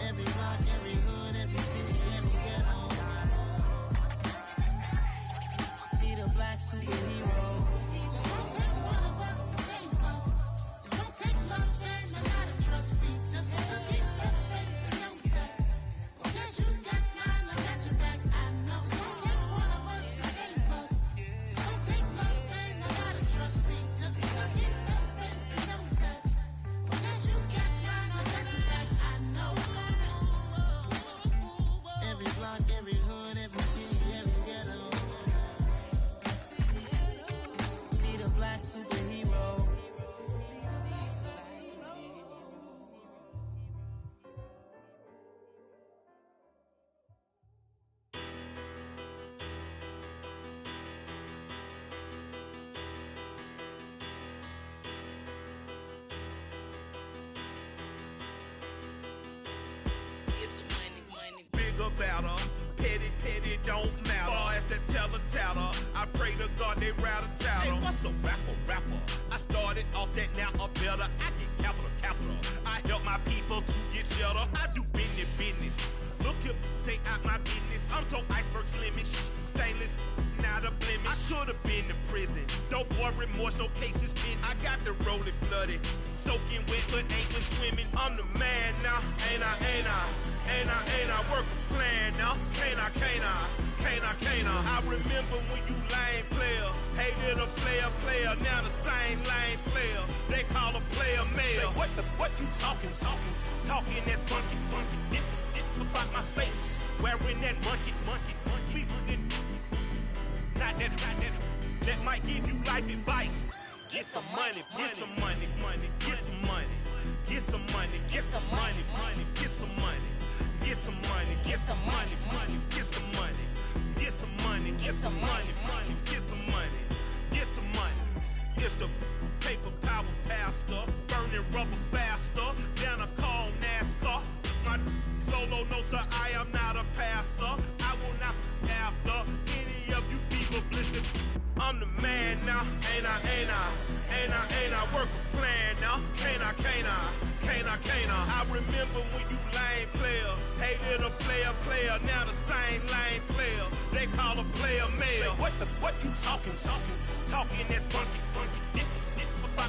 Every block, every hood, every city, every ghetto. Need a black superhero. It's gonna take one of us to save us. It's gonna take love and a lot of trust. We just got to keep that faith and know that. Because you got mine, I got your back, I know. It's gonna take one of us to save us. It's gonna take love and a lot of trust. We just got to keep that faith and know that. Because you got mine, I got your back, I know. Every block, every hood, every city, every ghetto. Need a black superhero.
Bigger, better, petty, don't matter. Far as that teller, I pray to God they rattle tattle. Hey, what's a rapper? I started off that, now a better. I get capital. I help my people to get cheddar. I do business. Look here, stay out my business. I'm so iceberg slimish, stainless, not a blemish. I should've been in prison. No boy remorse, no cases pinned. I got the rolling flooded, soaking wet, but ain't been swimming. I'm the man now, ain't I? Work a plan now, can't I? I remember when you lame player, hated a player, now the same lame player. They call a player mayor. What you talking? Talking that funky. Get about my face, wearing that monkey. We not that. That might give you life advice. Get some money. Get some money. It's the paper power pastor, burning rubber faster than a call NASCAR. My solo, no sir, I am not a passer. I will not after any of you fever blistered. I'm the man now, ain't I? Work a plan now, can't I? I remember when you lame player, hated a player, now the same lame player. They call a player mayor. What you talking? Talking that funky. Get about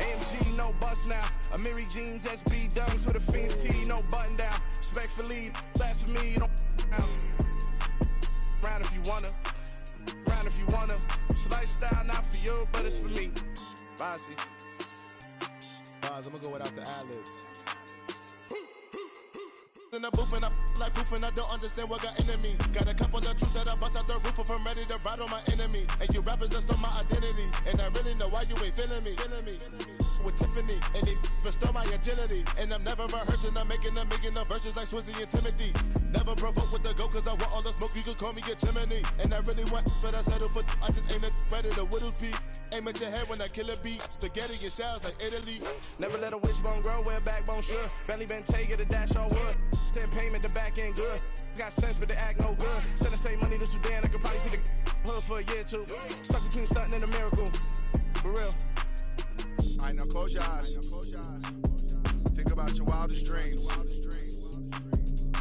AMG, no bust now. Amiri jeans, SB dunks with a Fiends tee, no button down. Respectfully, blasphemy, don't round if you wanna. Round if you wanna. It's a lifestyle, not for you, but it's for me. Bozzy.
Boz, I'm gonna go without the ad-libs. In the booth and I like proof and I don't understand what got into me. Got a couple of truths that I bust out the roof if I'm ready to ride on my enemy. And you rappers just stole my identity, and I really know why you ain't feeling me. With Tiffany, and they restore my agility. And I'm never rehearsing, I'm making the verses like Swizzy and Timothy. Never provoke with the go, cause I want all the smoke, you can call me a chimney. And I really want, but I settle for, I just ain't ready to whittles pee. Aim at your head when I kill a beat. Spaghetti and shells like Italy.
Never let a wishbone grow where a backbone should. Bentley Bentay, get a dash on wood. 10 payment, the back end good. Got sense, but they act no good. Send the same money to Sudan, I could probably feed the hood for a year or two. Stuck between stunting and a miracle. For real.
Alright, now close your eyes. Think about your wildest dreams.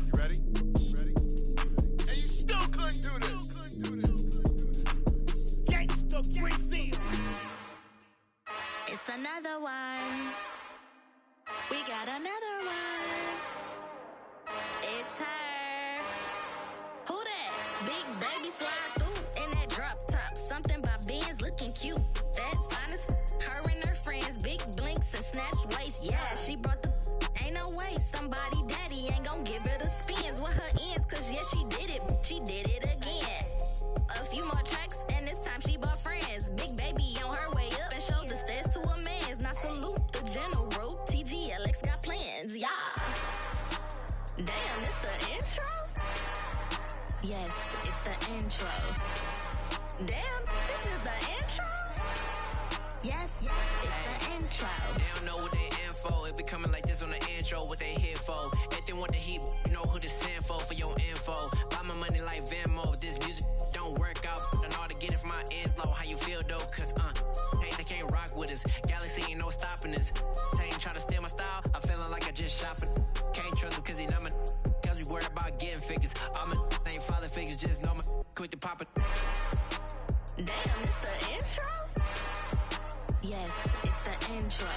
You ready?
And you still couldn't do this. Gangsta Brazil.
It's another one. We got another one. It's her. Who that? Big baby slide through in that drop top. Something by Benz looking cute. That's honest. Her and her friends, big blinks and snatch waist. Yeah, she brought the. Ain't no way somebody daddy ain't gon' give her the spins with her ends. Cause yeah, she did it. She did it again. A few more tracks and this time she bought friends. Big baby on her way up and showed the stairs to a man's. Now salute the general. TGLX got plans. Yeah. Damn, it's the intro? Yes, it's the intro. Damn, this is the intro? Yes, it's the intro.
They don't know what they info. If it coming like this on the intro, what they here for? If they want the heat, you know who to send for your info. Buy my money like Venmo. This music don't work out. I know how to get it from my ends low. How you feel though? Cause hey, they can't rock with us. Galaxy ain't no stopping us. They ain't trying to steal my style. I'm feeling like I just shopping. Can't trust them cause they not my. Cause we worried about getting figures. All my ain't father figures. Just know my quick to pop it.
Damn, it's the intro? Yes, it's the intro.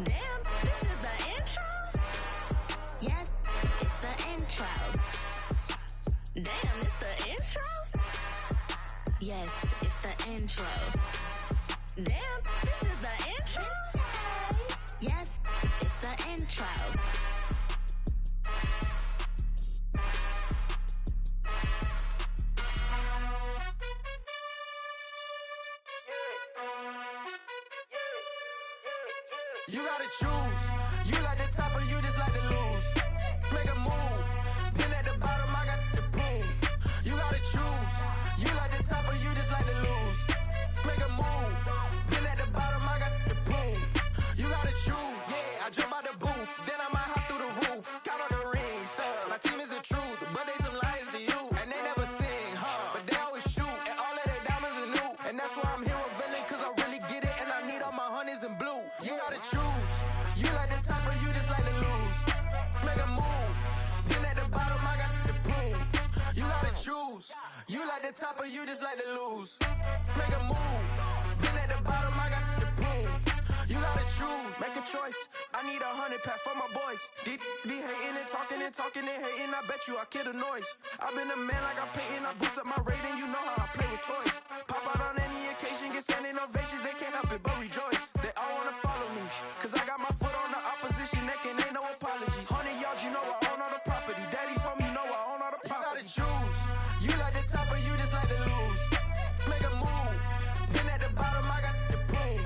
Damn, this is the intro? Yes, it's the intro. Damn, it's the intro? Yes, it's the intro. Damn, this is the intro? Yes, it's the intro.
You gotta choose. You like the top or you just like to lose. Make a move. Been at the bottom, I got the proof. You gotta choose. You like the top or you just like to lose. Make a move. Been at the bottom, I got the proof. You gotta choose. Yeah, I jump out the booth. Then I might hop through the roof. Count all the rings. My team is the truth, but they some liars to you. And they never sing, but they always shoot. And all of their diamonds are new. And that's why I'm here with villain, cause I really get it. And I need all my honeys in blue. You gotta choose. You like the top or you just like to lose. Make a move. Been at the bottom, I got the proof. You gotta choose. You like the top or you just like to lose. Make a move. Been at the bottom, I got the proof. You gotta choose. Make a choice. I need 100 pack for my boys. These be hating and talking and hating. I bet you I kill the noise. I've been a man like I'm painting. I boost up my rating. You know how I play with toys. Pop out on any occasion, get standing ovations. They can't help it but rejoice. They all wanna follow me, cause I got my foot on the opposition neck and ain't no apologies. 100 yards, you know I own all the property. Daddy's home, you know I own all the property. You gotta choose. You like the top or you just like to lose. Make a move. Been at the bottom, I got the proof.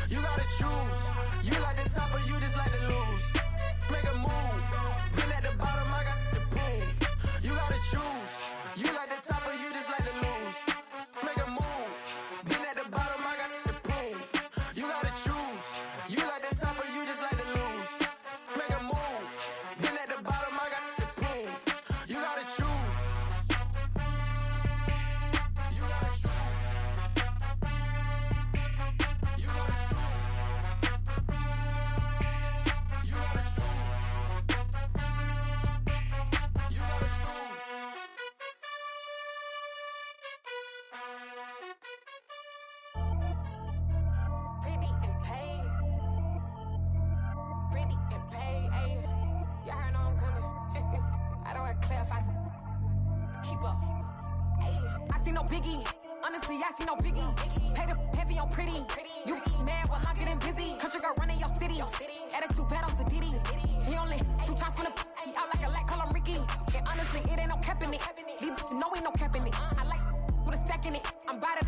You gotta choose. You like the top or you just like to lose. Make a move. Been at the bottom, I got the proof. You gotta choose. You like the top or you just like to lose. Make a move. Been at the bottom, I got the proof. You gotta choose.
clarify. Keep up. I see no biggie. Honestly, I see no biggie. Pay the heavy on pretty. You mad while I'm getting busy. Country girl running your city. Attitude bad on Sadidi. He only 2 times from the he out like a light, call him Ricky. And honestly, it ain't no cap in it. These know ain't no cap in it. I like with a stack in it. I'm by that.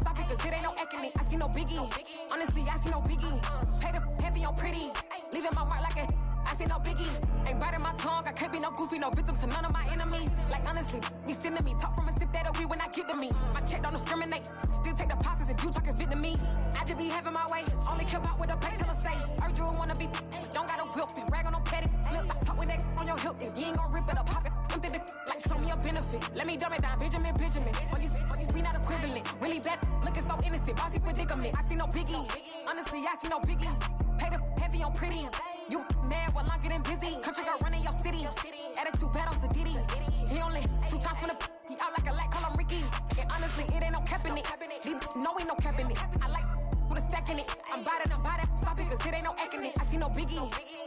Stop it, cause it ain't no eck in it. I see no biggie. Honestly, I see no biggie. Pay the heavy on pretty. Leaving my mark like a I see no biggie. Ain't biting my tongue. I can't be no goofy, no victim to none of my enemies. Like honestly, be sending me talk from a sit that we when I get to me. My check don't discriminate. Still take deposits if you talking Vietnamese. I just be having my way. Only care about what the pay tell her say. Urge you wanna be, don't got no whip it. Rag on no petty. Let's stop talk with that on your hip. If you ain't gon' rip it up, pop it. Empty the like show me a benefit. Let me dumb it down, Benjamin. When these we not equivalent. Really bad, looking so innocent. Bossy predicament. I see no biggie. Honestly, I see no biggie. Pay the heavy on pretty. You mad while I'm getting busy. Country girl running your city. Attitude bad on Sadidi. He only 2 times from the he out like a light, call him Ricky. And honestly, it ain't no cap in it. These know ain't no cap in it. I like with a stack in it. I'm by that. Stop it, cause it ain't no eck in it. I see no biggie.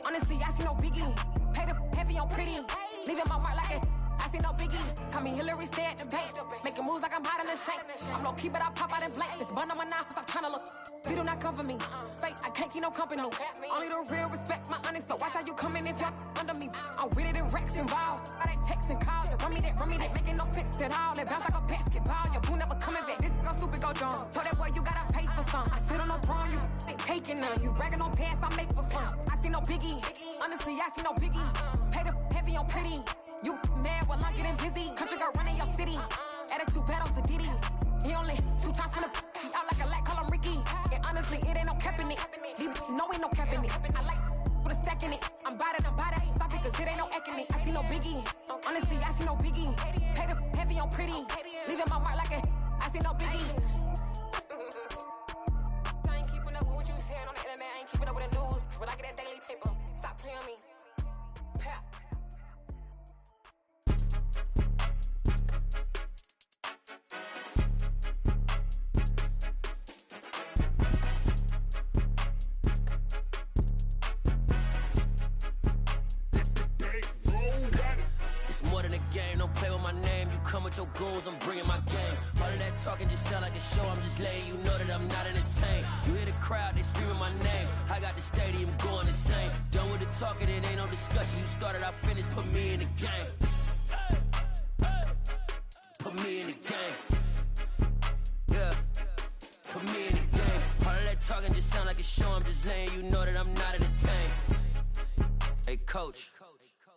Honestly, I see no biggie. Pay the heavy on pretty. Leaving my mark like a I see no biggie. Call me Hillary, stay at the bank. Making moves like I'm hiding in shank. I'm low key, but I pop out in blank. This bun on my knife, stop trying to look. They do not cover me. Fake, I can't keep no company. Only the real respect my honest. So watch how you coming if you're under me. I'm with it in Rex involved. I they text and calls. Just run me that. Making no sense at all. They bounce like a basketball. Your boo never coming back. This go stupid, go dumb. Told that boy you gotta pay for some. I sit on no throne, you ain't taking none. You bragging on pants, I make for fun. I see no biggie. Honestly, I see no biggie. Pay the heavy on pretty. You mad while I'm getting busy. Country girl running your city. Attitude bad on Sadidi. He only 2 times from the he out like a light, call him Ricky. And honestly, it ain't no cap in it. These know ain't no cap in it. I like with a stack in it. I'm by that. Stop it, cause it ain't no eck in it. I see no biggie. Honestly, I see no biggie. Pay the heavy on pretty. Leaving my mark like a I see no biggie. I ain't keeping up with what you saying on the internet. I ain't keeping up with the news. But I get that daily paper. Stop playing me. Pap.
Game, don't play with my name. You come with your goons, I'm bringing my game. All of that talking just sound like a show. I'm just letting you know that I'm not entertained. You hear the crowd, they screaming my name. I got the stadium going insane. Done with the talking, it ain't no discussion. You started, I finished. Put me in the game. Put me in the game. Yeah. Put me in the game. All of that talking just sound like a show. I'm just letting you know that I'm not entertained. Hey, coach.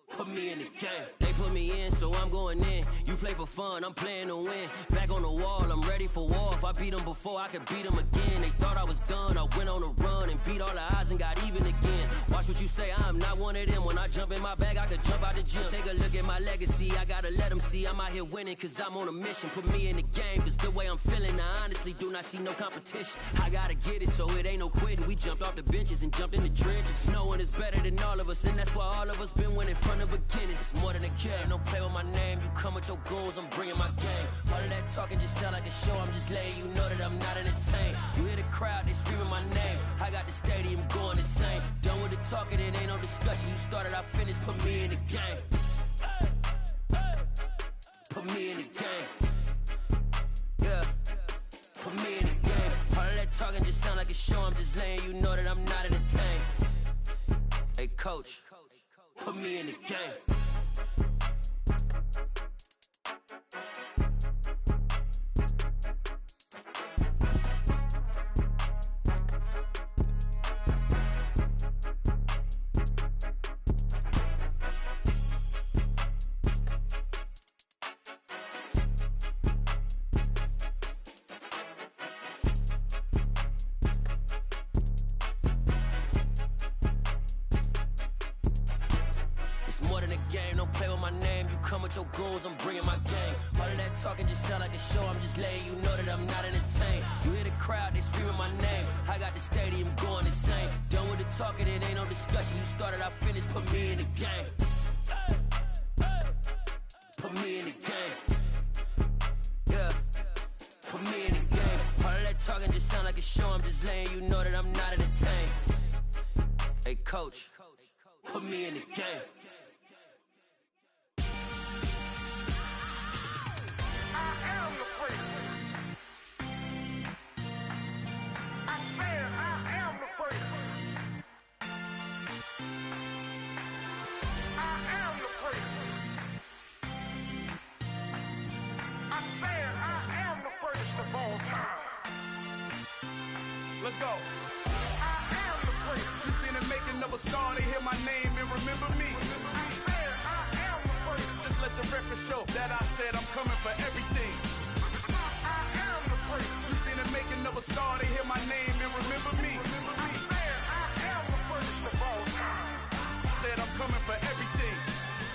Put me in the game. They put me in, so I'm going in. You play for fun, I'm playing to win. Back on the wall, I'm ready for war. If I beat them before, I could beat them again. They thought I was done, I went on a run and beat all the odds and got even again. Watch what you say, I'm not one of them. When I jump in my bag, I could jump out the gym. Take a look at my legacy, I gotta let them see I'm out here winning, cause I'm on a mission. Put me in the game, cause the way I'm feeling, I honestly do not see no competition. I gotta get it, so it ain't no quitting. We jumped off the benches and jumped in the trenches. No one is better than all of us, and that's why all of us been winning from the beginning. It's more than a game, don't play with my name. You come with your goons, I'm bringing my game. All of that talking just sound like a show. I'm just letting you know that I'm not entertained. You hear the crowd, they screaming my name. I got the stadium going insane. Done with the talking, it ain't no discussion. You started, I finished. Put me in the game. Put me in the game. Yeah. Put me in the game. All of that talking just sound like a show. I'm just letting you know that I'm not entertained. Hey, coach. Put me in the game. Your goals, I'm bringing my game. All of that talking just sound like a show. I'm just letting you know that I'm not entertained. You hear the crowd, they screaming my name. I got the stadium going insane. Done with the talking, it ain't no discussion. You started, I finished. Put me in the game. Put me in the game. Yeah. Put me in the game. All of that talking just sound like a show. I'm just letting you know that I'm not entertained. Hey, coach. Put me in the game.
let's go. You seen the making of a star, they hear my name and remember me. Just let the record show that I said I'm coming for everything. You seen the making of a star, they hear my name and remember me. Said I'm coming for everything.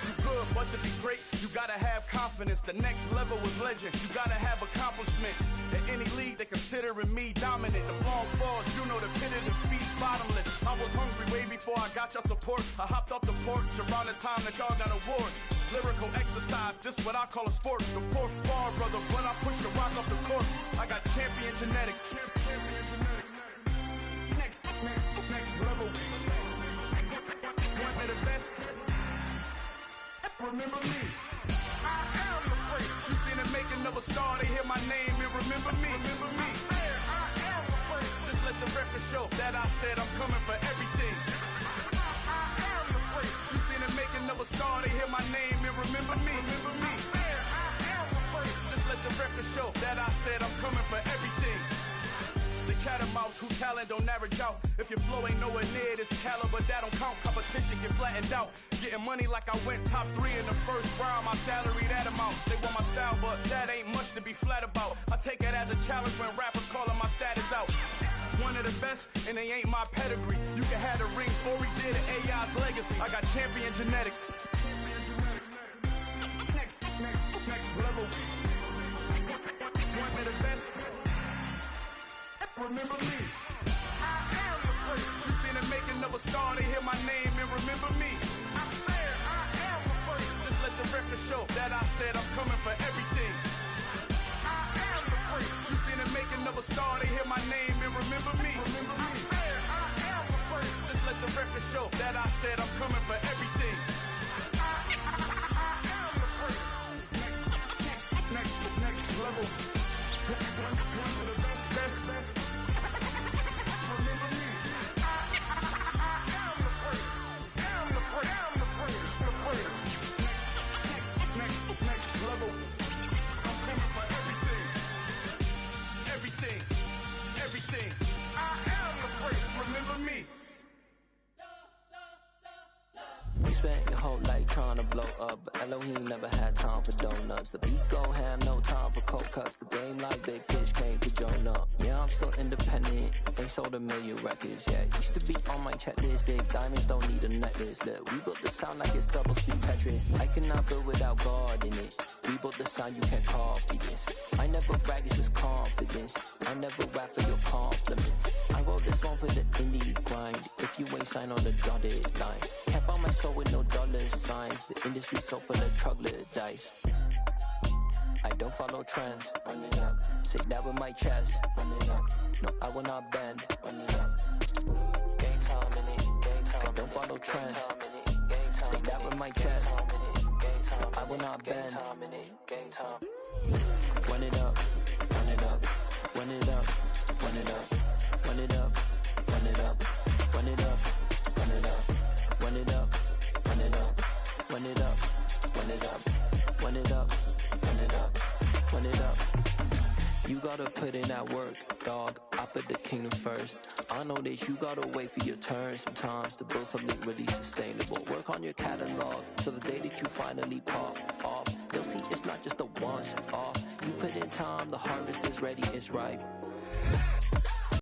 You good, but to be great, you gotta have confidence. The next level is legend, you gotta have accomplishments. In any league, they considering me dominant. The long falls, you know the pit of defeat, bottomless. I was hungry way before I got your support. I hopped off the porch around the time that y'all got awards. Lyrical exercise, this what I call a sport. The fourth bar, brother, when I push the rock off the court. I got champion genetics. Champion genetics. Next level. One of the best. Remember me. I am the great. You seen the making of a star, they hear my name and remember me. Remember me. I am the great. Just let the record show that I said I'm coming for everything. I am the great. You seen the making of a star, they hear my name and remember me. Remember me. I am the great. Just let the record show that I said I'm coming for everything. The catamounts who talent don't average out. If your flow ain't nowhere near this caliber, that don't count. Competition get flattened out. Getting money like I went top 3 in the first round. My salary that amount. They want my style, but that ain't much to be flat about. I take it as a challenge when rappers calling my status out. One of the best, and they ain't my pedigree. You can have the rings, or we did an AI's legacy. I got champion genetics. Next level. One of the best. Remember me. I am the great. You seen the making of a star, they hear my name and remember me. I am the great. Just let the record show that I said I'm coming for everything. I am the great. You seen the making of a star, they hear my name and remember me. Remember me. I am the great. Just let the record show that I said I'm coming for everything. I am the great. Next level. One of the best. Remember me. I am the great. I'm the great. Next level. I'm coming for everything. I am the great. Remember me.
You spent your whole life trying to blow up, but Elohim never had time for donuts. The beat go ham, no time for cold cuts. The game like Big Fish came to join up. Yeah, I'm still independent, they sold 1 million records. Yeah, used to be on my checklist. Big diamonds don't need a necklace. Look, we built the sound like it's double speed Tetris. I cannot build without God in it. We built the sound, you can't copy this. I never brag, it's just confidence. I never rap for your compliments. I wrote this one for the indie grind. If you ain't signed on the dotted line, can't buy my soul with no dollar signs. The industry so full of troglodytes. I don't follow trends. Run it up. Say that with my chest. Run it up. No, I will not bend. Run it up. Game time in it. Game time. I don't follow trends. Say that with my chest. No, I will not bend. Game time. Run it up. Run it up. Run it up. Run it up. Run it up. Run it up. Run it up. Run it up. Run it up. Run it up. Run it up. Run it up. Run it up. Run it up. Run it up. You gotta put in that work, dog. I put the kingdom first. I know that you gotta wait for your turn sometimes to build something really sustainable. Work on your catalog, so the day that you finally pop off, you'll see it's not just a once off. You put in time, the harvest is ready, it's ripe.